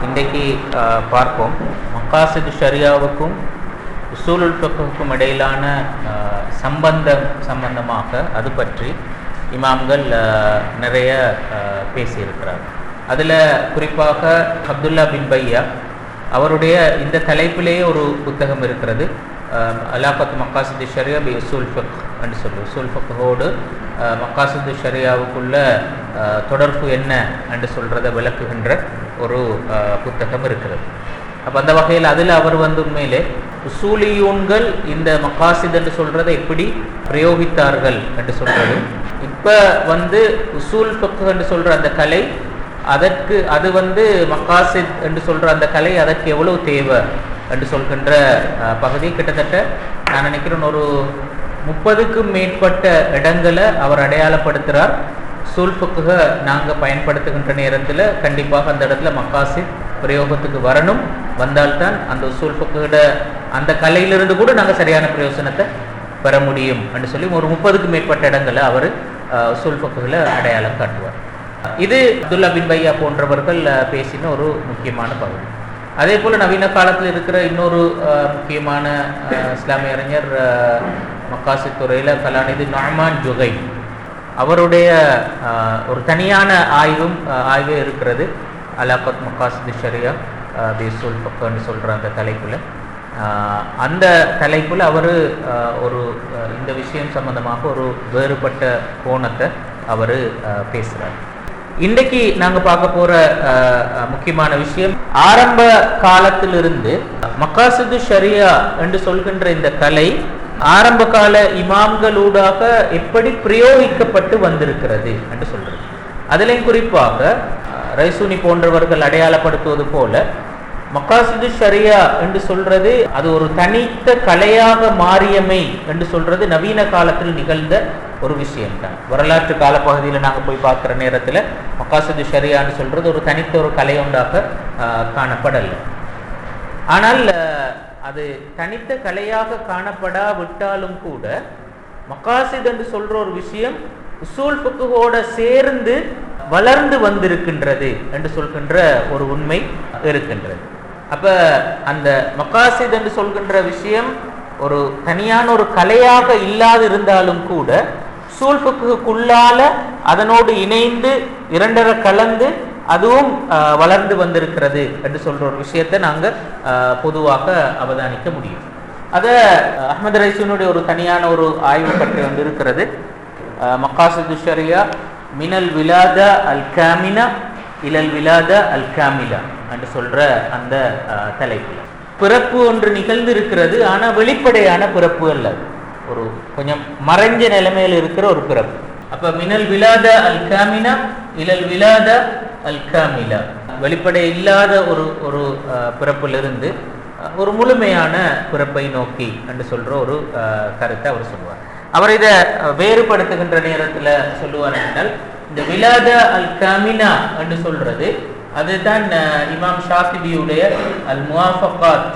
இன்றைக்கு பார்ப்போம் மக்காசிது ஷரியாவுக்கும் உசூலுல் ஃபிக்ஹுக்கும் இடையிலான சம்பந்தமாக அது பற்றி இமாம்கள் நிறைய பேசியிருக்கிறார். அதில் குறிப்பாக அப்துல்லா பின் பையா அவருடைய இந்த தலைப்பிலேயே ஒரு புத்தகம் இருக்கிறது, அலாகத் மக்காசிது ஷரியா பி உசூல் ஃபிக்ஹ் என்று சொல்லி, உசூல் ஃபிக்ஹோடு மக்காசிது ஷரியாவுக்குள்ள தொடர்பு என்ன என்று சொல்கிறத விளக்குகின்ற ஒரு புத்தகம் இருக்கிறது. அப்போ அந்த வகையில் அதில் அவர் உண்மையிலே உசூலியூன்கள் இந்த மக்காசித் என்று சொல்கிறத எப்படி பிரயோகித்தார்கள் என்று சொல்கிறது. இப்போ உசூல் ஃபிக்ஹ் என்று சொல்கிற அந்த கலை அது மக்காசித் என்று சொல்கிற அந்த கலை அதற்கு எவ்வளவு தேவை என்று சொல்கின்ற பகுதி கிட்டத்தட்ட நான் நினைக்கிறேன் ஒரு 30க்கும் மேற்பட்ட இடங்களை அவர் அடையாளப்படுத்துகிறார். உசூல் ஃபிக்ஹை நாங்கள் பயன்படுத்துகின்ற நேரத்தில் கண்டிப்பாக அந்த இடத்துல மக்காசித் பிரயோகத்துக்கு வரணும், வந்தால்தான் அந்த உசூல் ஃபிக்ஹோட அந்த கலையிலிருந்து கூட நாங்கள் சரியான பிரயோசனத்தை பெற முடியும் என்று சொல்லி ஒரு 30க்கும் மேற்பட்ட இடங்களை அவர் உசூல் ஃபிக்ஹில் அடையாளம் காட்டுவார். இது அப்துல்லா பின் பையா போன்றவர்கள் பேசின ஒரு முக்கியமான பகுதி. அதே போல் நவீன காலத்தில் இருக்கிற இன்னொரு முக்கியமான இஸ்லாமிய அறிஞர் மக்காசித் துறையில் கலாநிதி நுஅமான் ஜுகை, அவருடைய ஒரு தனியான ஆய்வே இருக்கிறது, அலாகத் மக்காசிது ஷரியா பி உசூல் ஃபிக்ஹ்னு சொல்கிற அந்த தலைப்பில். அந்த தலைப்பில் அவர் ஒரு இந்த விஷயம் சம்பந்தமாக ஒரு வேறுபட்ட கோணத்தை அவர் பேசுகிறார். இன்றைக்கு நாங்கள் பார்க்க போகிற முக்கியமான விஷயம், ஆரம்ப காலத்திலிருந்து மக்காசிது ஷரியா என்று சொல்கின்ற இந்த கலை ஆரம்ப கால இமாம்களூடாக எப்படி பிரயோகிக்கப்பட்டு வந்திருக்கிறது என்று சொல்கிறது. அதிலையும் குறிப்பாக ரைசூனி போன்றவர்கள் அடையாளப்படுத்துவது போல மக்காசிது ஷரியா என்று சொல்றது அது ஒரு தனித்த கலையாக மாறியமை என்று சொல்றது நவீன காலத்தில் நிகழ்ந்த ஒரு விஷயம்தான். வரலாற்று காலப்பகுதியில் நாங்கள் போய் பார்க்குற நேரத்தில் மக்காசிது ஷரியான்னு சொல்றது ஒரு தனித்த ஒரு கலை ஒன்றாக காணப்படலை. ஆனால் அது தனித்த கலையாக காணப்படாவிட்டாலும் கூட மக்காசித் என்று சொல்ற ஒரு விஷயம் உசூல் ஃபிக்ஹோட சேர்ந்து வளர்ந்து வந்திருக்கின்றது என்று சொல்கின்ற ஒரு உண்மை இருக்கின்றது. அப்ப அந்த மக்காசித் என்று சொல்கின்ற விஷயம் ஒரு தனியான ஒரு கலையாக இல்லாது இருந்தாலும் கூட உசூல் ஃபிக்ஹுக்குள்ளால அதனோடு இணைந்து இரண்டரை கலந்து அதுவும் வளர்ந்து வந்திருக்கிறது என்று சொல்ற ஒரு விஷயத்தை நாங்கள் பொதுவாக அவதானிக்க முடியும். அதை அஹ்மத் ரைசூனுடைய ஒரு தனியான ஒரு ஆய்வு பற்றி இருக்கிறது, மக்காசிது ஷரியா மினல் விலாதா அல் காமினா இலல் விலாதா அல் காமிலா என்று சொல்ற அந்த தலைப்பில் பிறப்பு ஒன்று நிகழ்ந்து இருக்கிறது, ஆனால் வெளிப்படையான பிறப்பு அல்ல, ஒரு கொஞ்சம் மறைஞ்ச நிலைமையில் இருக்கிற ஒரு பிறப்பு. அப்ப மினல் விலாதா அல் காமினா இலல் விலாதா அல் காமிலா, வெளிப்படை இல்லாத ஒரு பிறப்பிலிருந்து ஒரு முழுமையான பிறப்பை நோக்கி என்று சொல்ற ஒரு கருத்தை அவர் சொல்லுவார். அவர் இதை வேறுபடுத்துகின்ற நேரத்தில் சொல்லுவார் என்றால், இந்த விலாதா அல் காமினா என்று சொல்றது அதுதான் இமாம் ஷாஃபிபியுடைய அல் முவாஃபகாத்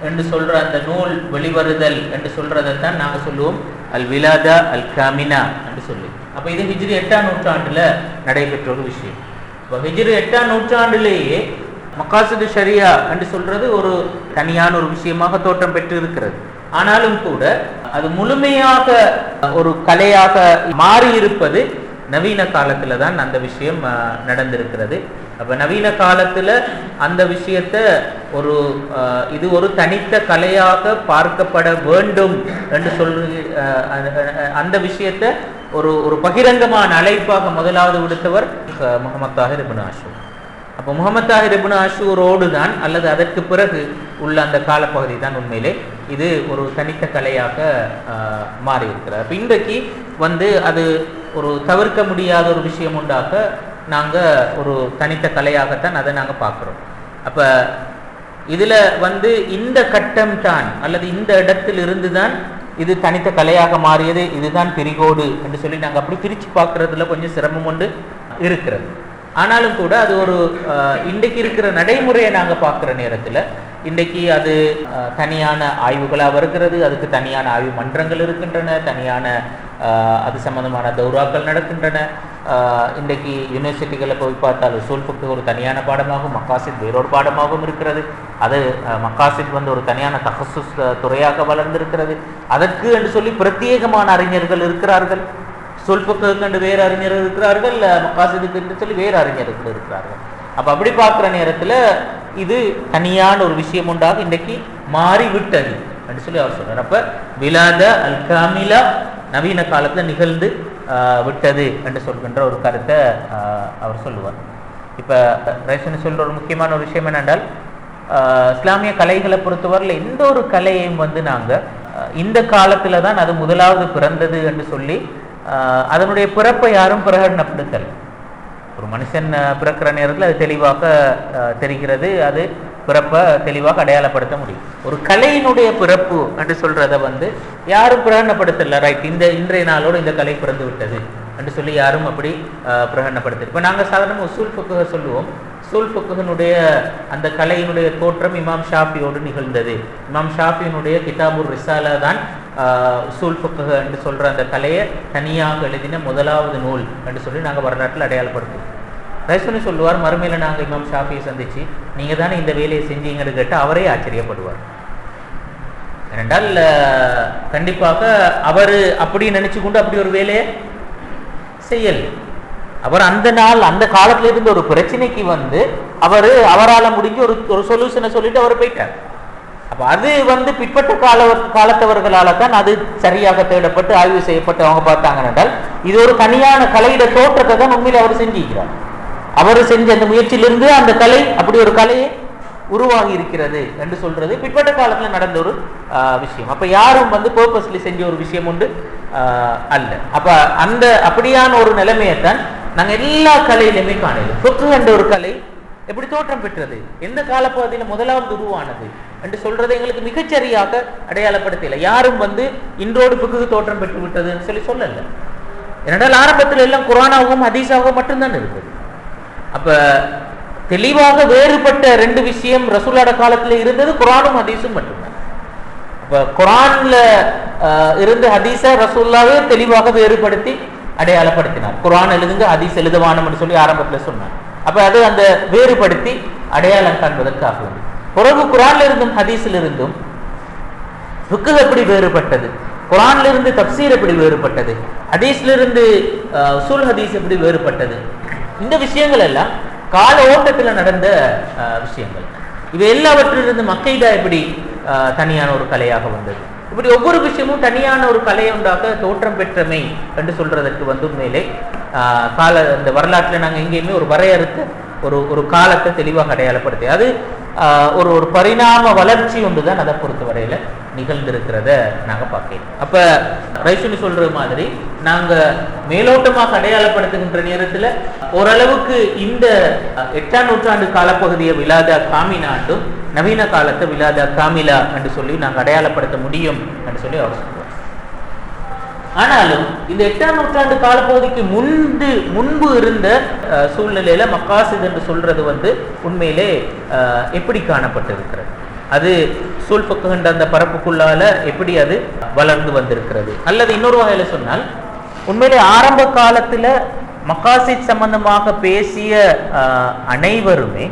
என்று சொல்ற அந்த நூல் வெளிவருதல் என்று சொல்றதைத்தான் நாங்கள் சொல்லுவோம் அல் விலாதா அல் காமினா என்று சொல்லி. அப்போ இது ஹிஜ்ரி 8ஆம் நூற்றாண்டுல நடைபெற்ற ஒரு விஷயம். இப்போ ஹிஜ்ரி 8ஆம் நூற்றாண்டிலேயே மக்காசிது ஷரியா என்று சொல்றது ஒரு தனியான ஒரு விஷயமாக தோற்றம் பெற்று இருக்கிறது. ஆனாலும் கூட அது முழுமையாக ஒரு கலையாக மாறி இருப்பது நவீன காலத்துல தான் அந்த விஷயம் நடந்திருக்கிறது. அப்ப நவீன காலத்துல அந்த விஷயத்தை இது ஒரு தனித்த கலையாக பார்க்கப்பட வேண்டும் என்று அந்த விஷயத்தை ஒரு பகிரங்கமான அழைப்பாக முதலாவது விடுத்தவர் முஹம்மது தாஹிர் இப்னு ஆஷூர். அப்போ முஹம்மது தாஹிர் இப்னு ஆஷூரோடு தான் அல்லது அதற்கு பிறகு உள்ள அந்த காலப்பகுதி தான் உண்மையிலே இது ஒரு தனித்த கலையாக மாறி இருக்கிறார். இப்போ இன்றைக்கு அது ஒரு தவிர்க்க முடியாத ஒரு விஷயம் உண்டாக நாங்கள் ஒரு தனித்த கலையாகத்தான் அதை நாங்கள் பார்க்குறோம். அப்போ இதில் இந்த கட்டம் தான் அல்லது இந்த இடத்தில் இருந்து தான் இது தனித்த கலையாக மாறியது, இதுதான் பிரிகோடு என்று சொல்லி நாங்கள் அப்படி பிரித்து பார்க்குறதுல கொஞ்சம் சிரமம் கொண்டு இருக்கிறது. ஆனாலும் கூட அது ஒரு இன்றைக்கு இருக்கிற நடைமுறையை நாங்கள் பார்க்குற நேரத்தில் இன்றைக்கு அது தனியான ஆய்வுகளாக வருகிறது, அதுக்கு தனியான ஆய்வு மன்றங்கள் இருக்கின்றன, தனியான அது சம்பந்தமான தௌராக்கள் நடக்கின்றன. இன்றைக்கு யூனிவர்சிட்டிகளில் போய் பார்த்தால் உசூல் ஃபிக்ஹ் ஒரு தனியான பாடமாகவும் மக்காசித் வேறொரு பாடமாகவும் இருக்கிறது. அது மக்காசித் ஒரு தனியான தஹஸ்ஸுஸ் துறையாக வளர்ந்திருக்கிறது. அதற்கு என்று சொல்லி பிரத்யேகமான அறிஞர்கள் இருக்கிறார்கள். உசூல் ஃபிக்ஹுக்கு என்று வேறு அறிஞர்கள் இருக்கிறார்கள், மக்காசிதுக்கு என்று சொல்லி வேறு அறிஞர்கள் இருக்கிறார்கள். அப்போ அப்படி பார்க்குற நேரத்தில் இது தனியான ஒரு விஷயம் உண்டாக இன்றைக்கு மாறிவிட்டது என்று சொல்லி அவர் சொல்றார். அப்போ விலாத அல் காமிலா நவீன காலத்தில் நிகழ்ந்து விட்டது என்று சொல்கின்ற ஒரு கருத்தை அவர் சொல்லுவார். இப்போ ரைசன் சொல்ற ஒரு முக்கியமான ஒரு விஷயம் என்னென்றால், இஸ்லாமிய கலைகளை பொறுத்தவரையில் எந்த ஒரு கலையையும் நாங்கள் இந்த காலத்தில் தான் அது முதலாவது பிறந்தது என்று சொல்லி அதனுடைய பிறப்பை யாரும் பிரகடனப்படுத்தல். ஒரு மனுஷன் பிறக்கிற நேரத்தில் அது தெளிவாக தெரிகிறது, அது பிறப்பை தெளிவாக அடையாளப்படுத்த முடியும். ஒரு கலையினுடைய பிறப்பு என்று சொல்றதை யாரும் பிரகடனப்படுத்தல. ரைட், இன்றைய நாளோடு இந்த கலை பிறந்து விட்டது என்று சொல்லி யாரும் அப்படி பிரகடனப்படுத்தல. இப்போ நாங்கள் சாதாரண உசூல் ஃபிக்ஹ் சொல்லுவோம். உசூல் ஃபிக்ஹினுடைய அந்த கலையினுடைய தோற்றம் இமாம் ஷாஃபியோடு நிகழ்ந்தது. இமாம் ஷாஃபியினுடைய கிதாபுர் ரிசாலா தான் உசூல் ஃபிக்ஹ் என்று சொல்ற அந்த கலையை தனியாக எழுதின முதலாவது நூல் என்று சொல்லி நாங்கள் வரலாற்றில் அடையாளப்படுத்துவோம். ரைசுனி சொல்லுவார், மறுமையில் நாங்கள் இமாம் ஷாஃபியை சந்திச்சு நீங்கள் தானே இந்த வேலையை செஞ்சீங்கன்னு கேட்டால் அவரே ஆச்சரியப்படுவார். ஏனென்றால் கண்டிப்பாக அவர் அப்படி நினைச்சு கொண்டு அப்படி ஒரு வேலையை செய்யல். அவர் அந்த நாள் அந்த காலத்துல இருந்து ஒரு பிரச்சனைக்கு அவரால் முடிஞ்சு ஒரு சொல்யூஷனை சொல்லிட்டு அவர் போயிட்டார். அப்ப அது பிற்பட்ட காலத்தவர்களால தான் அது சரியாக தேடப்பட்டு ஆய்வு செய்யப்பட்டு அவங்க பார்த்தாங்க என்றால் இது ஒரு தனியான கலையிட தோற்றத்தை தான் உண்மையில அவர் செஞ்சிருக்கிறார். அவர் செஞ்ச அந்த முயற்சியிலிருந்து அந்த கலை அப்படி ஒரு கலையை உருவாகி இருக்கிறது என்று சொல்றது பிற்பட்ட காலத்துல நடந்த ஒரு விஷயம். அப்ப யாரும் பர்பஸ்லி செஞ்ச ஒரு விஷயம் உண்டு அல்ல. அப்ப அந்த அப்படியான ஒரு நிலைமையைத்தான் நாங்க எல்லா கலையிலுமே காணலாம். ஃபிக்ஹ் என்ற ஒரு கலை எப்படி தோற்றம் பெற்றது, எந்த காலப்பகுதியில் முதலாவது உருவானது என்று சொல்றதை எங்களுக்கு மிகச்சரியாக அடையாளப்படுத்தல. யாரும் இன்றோடு ஃபிக்ஹ் தோற்றம் பெற்று விட்டதுன்னு சொல்லல. ஏனென்றால் ஆரம்பத்தில் எல்லாம் குர்ஆனாகவும் ஹதீஸாகவும் மட்டும்தான் இருக்குது. அப்ப தெளிவாக வேறுபட்ட ரெண்டு விஷயம் ரசூலுல்லாஹ் காலத்தில் இருந்தது, குர்ஆனும் ஹதீஸும் மட்டும்தான். அப்ப குர்ஆன்ல இருந்து ஹதீஸை ரசூலுல்லாஹ் தெளிவாக வேறுபடுத்தி அடையாளப்படுத்தினார். குர்ஆன் எழுதுங்க, ஹதீஸ் எழுதவானம் என்று சொல்லி ஆரம்பத்தில் சொன்னார். அப்ப அது அந்த வேறுபடுத்தி அடையாளம் காண்பதற்காக பிறகு குர்ஆன்ல இருந்தும் ஹதீஸில் இருந்தும் ஃபிக்ஹ் எப்படி வேறுபட்டது, குர்ஆன்ல இருந்து தஃப்சீர் எப்படி வேறுபட்டது, ஹதீஸ்ல இருந்து உஸூல் ஹதீஸ் எப்படி வேறுபட்டது, இந்த விஷயங்கள் எல்லாம் கால ஓட்டத்தில் நடந்த விஷயங்கள். இவை எல்லாவற்றிலிருந்து மக்கீதா எப்படி தனியான ஒரு கலையாக வந்தது, இப்படி ஒவ்வொரு விஷயமும் தனியான ஒரு கலையை உண்டாக தோற்றம் பெற்றமை என்று சொல்றதற்கு உண்மையிலே கால இந்த வரலாற்றில் நாங்கள் எங்கேயுமே ஒரு வரையறுத்து ஒரு காலத்தை தெளிவாக அடையாளப்படுத்தி அது ஒரு பரிணாம வளர்ச்சி ஒன்றுதான் அதை பொறுத்த வரையில நிகழ்ந்திருக்கிறத நாங்க பார்க்கலாம். அப்ப ரைசுனி சொல்ற மாதிரி நாங்க மேலோட்டமாக அடையாளப்படுத்துகின்ற நேரத்துல ஓரளவுக்கு இந்த 8ஆம் நூற்றாண்டு காலப்பகுதியை விலாதா காமினாண்டும் நவீன காலத்தை விலாதா காமிலா என்று சொல்லி நாங்கள் அடையாளப்படுத்த முடியும் என்று சொல்லி அவர் சொல்றார். ஆனாலும் இந்த 8ஆம் நூற்றாண்டு காலப்பகுதிக்கு முன்பு இருந்த சூழ்நிலையில மக்காசித் என்று சொல்றது உண்மையிலே எப்படி காணப்பட்டிருக்கிறது, அது உஸூல் ஃபிக்ஹ் என்ற அந்த பரப்புக்குள்ளால எப்படி அது வளர்ந்து வந்திருக்கிறது, அல்லது இன்னொரு வகையில சொன்னால் உண்மையிலே ஆரம்ப காலத்துல மக்காசித் சம்பந்தமாக பேசிய அனைவருமே,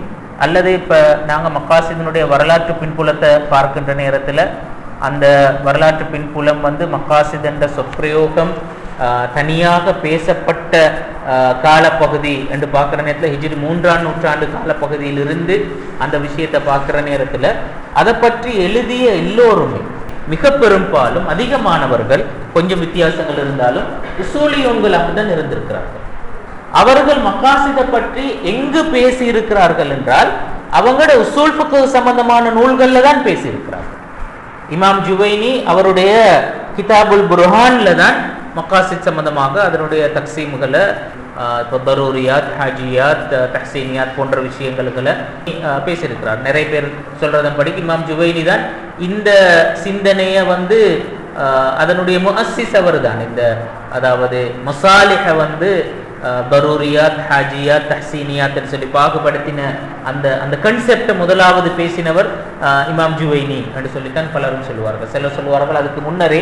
அல்லது இப்ப நாங்க மக்காசிதனுடைய வரலாற்று பின்புலத்தை பார்க்கின்ற நேரத்துல அந்த வரலாற்று பின்புலம் மக்காசித் என்ற சொற்பிரயோகம் தனியாக பேசப்பட்ட காலப்பகுதி என்று பார்க்குற நேரத்தில் ஹிஜ்ரி 3ஆம் நூற்றாண்டு காலப்பகுதியிலிருந்து அந்த விஷயத்தை பார்க்குற நேரத்தில் அதை பற்றி எழுதிய எல்லோருமே மிக பெரும்பாலும் அதிகமானவர்கள், கொஞ்சம் வித்தியாசங்கள் இருந்தாலும் உஸூலியோன்களாக தான் இருந்திருக்கிறார்கள். அவர்கள் மக்காசிதை பற்றி எங்கு பேசி இருக்கிறார்கள் என்றால் அவங்களோட உஸூல் ஃபிக்ஹ் சம்பந்தமான நூல்கள்ல தான் பேசியிருக்கிறார்கள். இமாம் ஜுவைனி அவருடைய கிதாபுல் புர்ஹான்ல தான் மக்காசித் சம்பந்தமாக அதனுடைய தக்சீம்களை தரூரியாத், ஹாஜியாத், தஹ்சீனியாத் போன்ற விஷயங்களை பேசியிருக்கிறார். நிறைய பேர் சொல்றதன்படி இமாம் ஜுவைனி தான் இந்த சிந்தனையை அதனுடைய முஅஸ்ஸிஸ் அவர் தான். இந்த அதாவது மசாலிஹ தரூரியாத், ஹாஜியாத், தஹ்சீனியாத் சொல்லி பாகுபடுத்தின அந்த கன்செப்டை முதலாவது பேசினவர் இமாம் ஜுவைனி என்று சொல்லித்தான் பலரும் சொல்லுவார்கள். சிலர் சொல்லுவார்கள் அதுக்கு முன்னரே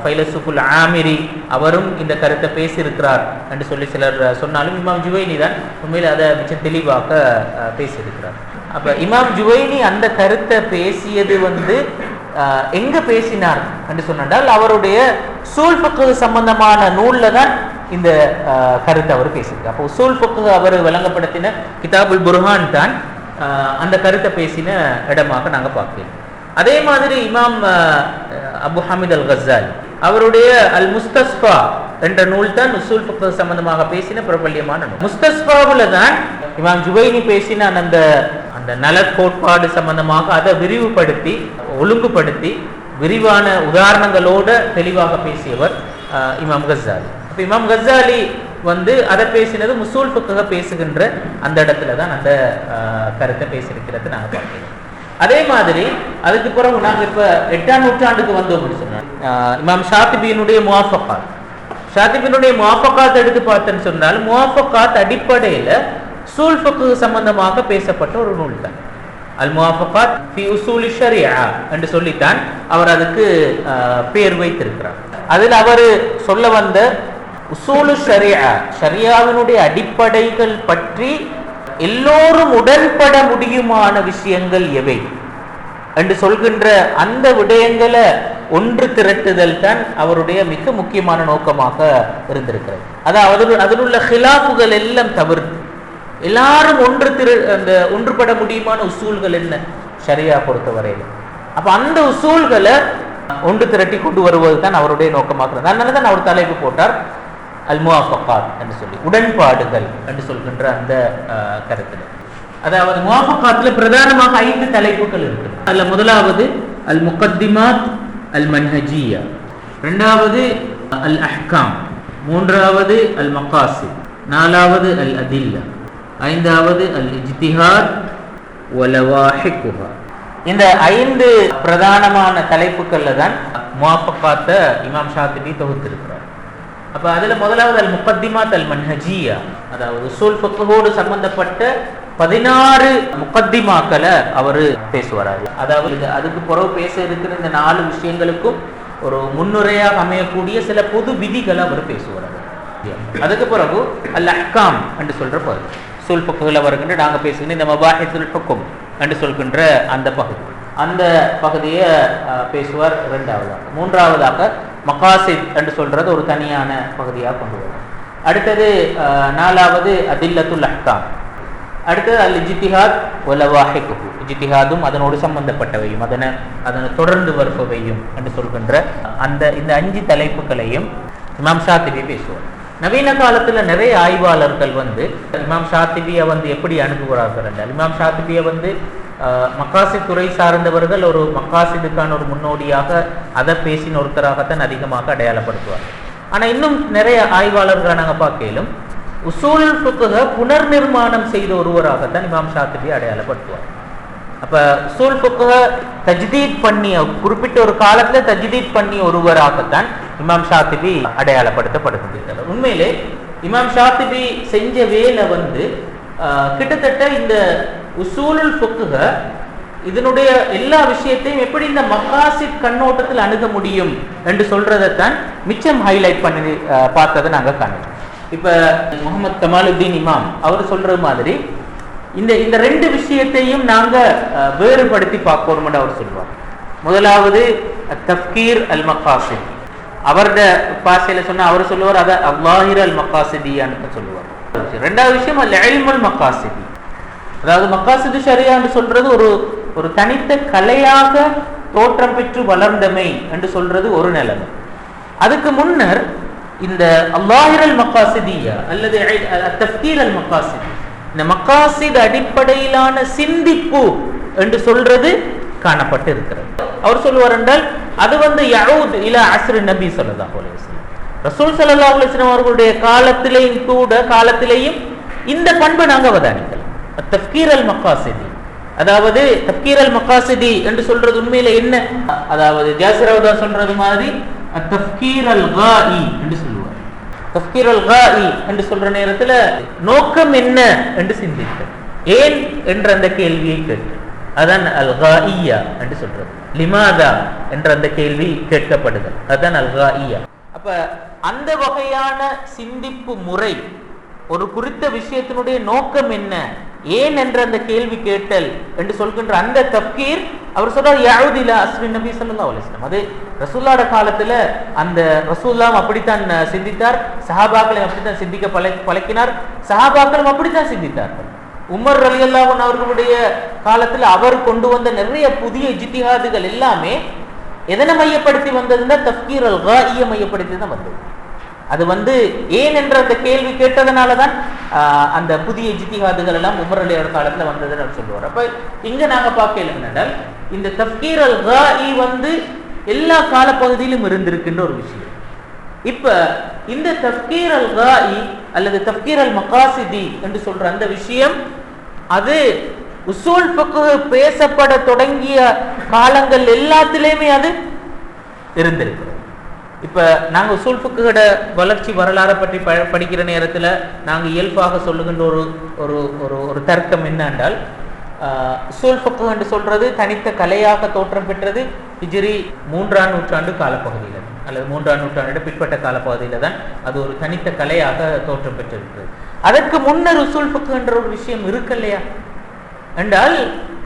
ஃபைலசுஃபுல் ஆமிரி அவரும் இந்த கருத்தை பேசியிருக்கிறார் என்று சொல்லி சிலர் சொன்னாலும் இமாம் ஜுவைனி தான் உண்மையில் அதை மிக தெளிவாக பேசியிருக்கிறார். அப்போ இமாம் ஜுவைனி அந்த கருத்தை பேசியது எங்க பேசினார் என்று சொன்னால் அவருடைய உசூல் ஃபிக்ஹ் சம்பந்தமான நூல்ல தான் இந்த கருத்தை அவர் பேசியிருக்கார். அப்போ உசூல் ஃபிக்ஹ் அவர் விளங்கப்படுத்தின கிதாபுல் புர்ஹான் தான் அந்த கருத்தை பேசின இடமாக நாங்கள் பார்க்கிறோம். அதே மாதிரி இமாம் அபு ஹமீத் அல் கஸாலி அவருடைய அல் முஸ்தஸ்ஃபா என்ற நூல் தான் உசூல் ஃபிக்ஹ் சம்பந்தமாக பேசின பிரபல்யமான நூல். முஸ்தஸ்ஃபாவுல தான் இமாம் ஜுவைனி பேசின அந்த நல கோட்பாடு சம்பந்தமாக அதை விரிவுபடுத்தி ஒழுங்குபடுத்தி விரிவான உதாரணங்களோட தெளிவாக பேசியவர் இமாம் கஸாலி. அப்போ இமாம் கஸாலி அதை பேசினது உசூல் ஃபிக்ஹ் பேசுகின்ற அந்த இடத்துல தான் அந்த கருத்தை பேசியிருக்கிறது நாங்கள் பார்க்கிறோம். அதே மாதிரி அதுக்கு பிறகு நாங்கள் இப்போ 8ஆம் நூற்றாண்டுக்கு வந்தோம் அப்படின்னு சொன்னோம். இமாம் ஷாத்திபியினுடைய முவாஃபகாத், ஷாத்திபியினுடைய முவாஃபகாத் எடுத்து பார்த்தேன்னு சொன்னால் முவாஃபகாத் அடிப்படையில் உசூல் ஃபிக்ஹ் சம்பந்தமாக பேசப்பட்ட ஒரு நூல் தான். அல் முவாஃபகாத் ஃபி உசூல் ஷரியா என்று சொல்லித்தான் அவர் அதுக்கு பேர் வைத்திருக்கிறார். அதில் அவர் சொல்ல வந்த உசூலு ஷரியா, ஷரியாவினுடைய அடிப்படைகள் பற்றி எல்லோரும் உடன்பட முடியுமான விஷயங்கள் எவை என்று சொல்கின்ற அந்த விடயங்களை ஒன்று திரட்டுதல் தான் அவருடைய மிக முக்கியமான நோக்கமாக இருந்திருக்கிறது. அதாவது அதில் உள்ள ஹிலாஃபுகள் எல்லாம் தவிர்த்து எல்லாரும் ஒன்றுபட முடியுமான உசூல்கள் என்ன ஷரியா பொறுத்தவரையில். அப்ப அந்த உசூல்களை ஒன்று திரட்டி கொண்டு வருவது தான் அவருடைய நோக்கமாக இருந்தது. அதனால தான் அவர் தலைப்பு போட்டார் அல் முவாஃபகாத் என்று சொல்லி, உடன்பாடுகள் என்று சொல்கின்ற அந்த கருத்தில். அதாவது முவாஃபகாத்தில் பிரதானமாக 5 தலைப்புகள் இருக்குது. அதில் முதலாவது அல் முகத்திமாத் அல் மன்ஹஜியா, இரண்டாவது அல் அஹ்காம், மூன்றாவது அல் மகாசித், நாலாவது அல் அதில்லா, ஐந்தாவது அல் இஜ்திஹாத் வலவாஹிகுஹா. இந்த 5 பிரதானமான தலைப்புகள்ல தான் முவாஃபகாத்தை இமாம் ஷாத்திபி தொகுத்திருக்கிறார். அப்ப அதுல முதலாவது அல் முகத்திமாத் அல் மன்ஹஜியா, அதாவது உசூல் ஃபிக்ஹோடு சம்பந்தப்பட்ட 16 முகத்திமாக்களை அவர் பேசுவார். அதாவது அதுக்கு பிறகு பேச இருக்கிற இந்த 4 விஷயங்களுக்கும் ஒரு முன்னுரையாக அமையக்கூடிய சில பொது விதிகளை அவர் பேசுவார். அதுக்கு பிறகு அல் அஹ்காம் என்று சொல்ற பகுதி, உசூல் ஃபிக்ஹ்ல வருகின்ற நாங்கள் பேசுகின்ற இந்த மபாஹித்துல் ஹுக்கும் என்று சொல்கின்ற அந்த பகுதியை பேசுவார் இரண்டாவதாக. மூன்றாவதாக மகாசித் என்று சொல்றது ஒரு தனியான பகுதியாக கொண்டு வரும். அடுத்தது 4வது அதில்லத்துல் அஹ்காம், அடுத்தது அல் இஜ்திஹாத் வலவாஹிகுஹு, இஜ்திஹாதும் அதனோடு சம்பந்தப்பட்டவையும் அதனை தொடர்ந்து வருபவையும் என்று சொல்கின்ற இந்த 5 தலைப்புகளையும் இமாம் ஷாத்திபி பேசுவார். நவீன காலத்துல நிறைய ஆய்வாளர்கள் இமாம் ஷாத்திபியை எப்படி அணுகுகிறார்கள் என்றால், இமாம் ஷாத்திபியை மக்காசித் துறை சார்ந்தவர்கள் ஒரு மக்காசிதுக்கான ஒரு முன்னோடியாக அதை பேசின ஒருத்தராகத்தான் அதிகமாக அடையாளப்படுத்துவார்கள். ஆனா இன்னும் நிறைய ஆய்வாளர்களை நாங்கள் பார்க்கலும் உசூல் ஃபிக்ஹை புனர் நிர்மாணம் செய்த ஒருவராகத்தான் இமாம் ஷாத்திபி அடையாளப்படுத்துவார். அப்ப உசூல் ஃபிக்ஹை தஜ்தீத் பண்ணி குறிப்பிட்ட ஒரு காலத்துல தஜ்தீத் பண்ணி ஒருவராகத்தான் இமாம் ஷாத்திபி அடையாளப்படுத்தப்படுகின்றார். உண்மையிலே இமாம் ஷாத்திபி செஞ்ச வேலை கிட்டத்தட்ட இந்த உசூலுல் ஃபிக்ஹ் இதனுடைய எல்லா விஷயத்தையும் எப்படி இந்த மகாசித் கண்ணோட்டத்தில் அணுக முடியும் என்று சொல்றதைத்தான் மிச்சம் ஹைலைட் பண்ணி பார்த்ததை நாங்கள் காணலாம். இப்ப முகமது கமாலுத்தீன் இமாம் அவர் சொல்ற மாதிரி இந்த 2 விஷயத்தையும் நாங்க வேறுபடுத்தி பார்க்கணும்னு அவர் சொல்லுவார். முதலாவது தஃப்கீர் அல் மகாசித், அவருடைய பாஷையில சொன்னா அவர் சொல்லுவார் அதை அல்லாஹிர் அல் மகாசிதியான்னு சொல்லுவார். ரெண்டாவது விஷயம் அல் இல்முல் மகாசிதி, அதாவது மகாசிது ஷரியான்னு சொல்றது ஒரு தனித்த கலையாக தோற்றம் பெற்று வளர்ந்தமை என்று சொல்றது ஒரு நிலைமை. அதுக்கு முன்னர் இந்த அல்லாஹிர் அல் மகாசிதியா அல்லது தஃப்கீர் அல் மகாசிதி, இந்த மகாசித் அடிப்படையிலான சிந்திப்பு என்று சொல்றது காணப்பட்டு இருக்கிறது. அவர் சொல்லுவார் என்றால் அது யஊத் இலா அஸ்ர் நபி ஸல்லல்லாஹு அலைஹி வஸல்லம், ரசூல் ஸல்லல்லாஹு அலைஹி வஸல்லம் அவர்களுடைய காலத்திலேயும் இந்த பண்பை நாங்கள் அவதானிக்கலாம். தஃப்கீர் அல் மகாசிதி, அதாவது தஃப்கீர் அல் மகாசிதி என்று சொல்றது உண்மையில என்ன, அதாவது ஜாசிரவுதா சொல்றது மாதிரி தஃப்கீர் அல் காஇ என்று சொல்லுவார். தஃப்கீர் அல் காஇ என்று சொல்ற நேரத்துல நோக்கம் என்ன என்று சிந்தித்தல், ஏன் என்ற அந்த கேள்வியை கேட்டு அதான் அல் காஇயா என்று சொல்றது. லிமாதா என்ற அந்த கேள்வி கேட்கப்படுது. அதுதான் அல்-காஇயா. அப்ப அந்த வகையான சிந்திப்பு முறை, ஒரு குறித்த விஷயத்தினுடைய நோக்கம் என்ன, ஏன் என்ற அந்த கேள்வி கேட்டல் என்று சொல்கின்ற அந்த தஃப்கீர், அவர் சொல்றார் யஊது இலா அஸ்ரி நபி ஸல்லல்லாஹு அலைஹி வஸல்லம். அது ரசூலுல்லாஹ்வுடைய காலத்துல அந்த ரசூலுல்லாஹ் அப்படித்தான் சிந்தித்தார், சஹாபாக்களை அப்படித்தான் சிந்திக்க பழக்கினார், சஹாபாக்களும் அப்படித்தான் சிந்தித்தார்கள். உமர் ரலியல்லாஹு அன்ஹு அவர்களுடைய காலத்துல அவர் கொண்டு வந்த நிறைய புதிய இஜ்திஹாதுகள் எல்லாமே எதனை மையப்படுத்தி வந்ததுன்னா தஃப்கீர் அல்-காஇய மையப்படுத்தி தான் வந்தது. அது ஏன் என்ற அந்த கேள்வி கேட்டதனால தான் அந்த புதிய இஜ்திஹாதுகள் எல்லாம் உமர் ரலியல்லாஹு காலத்துல வந்ததுன்னு சொல்லுவார். அப்ப இங்க நாங்க பார்க்கல என்னென்றால், இந்த தஃப்கீர் அல்-காஇ எல்லா காலப்பகுதியிலும் இருந்திருக்கின்ற ஒரு விஷயம். இப்ப இந்த தஃப்கீர் அல்-காஇ அல்லது தஃப்கீர் அல்-மகாசிதி என்று சொல்ற அந்த விஷயம், அது உசூல் ஃபிக்ஹ் பேசப்பட தொடங்கிய காலங்கள் எல்லாத்திலையுமே அது இருந்திருக்கு. இப்ப நாங்க உசூல் ஃபிக்ஹோட வளர்ச்சி வரலாறை பற்றி படிக்கிற நேரத்துல நாங்க இயல்பாக சொல்லுகின்ற ஒரு தர்க்கம் என்ன என்றால், உசூல் ஃபிக்ஹ் என்று சொல்றது தனித்த கலையாக தோற்றம் பெற்றது ஹிஜ்ரி 3ஆம் நூற்றாண்டு காலப்பகுதியில் அல்லது 3ஆம் நூற்றாண்டு பிற்பட்ட காலப்பகுதியில தான் அது ஒரு தனித்த கலையாக தோற்றம் பெற்றிருக்கிறது. அதற்கு முன்னர் உசூல் ஃபிக்ஹ் என்ற ஒரு விஷயம் இருக்கு இல்லையா என்றால்,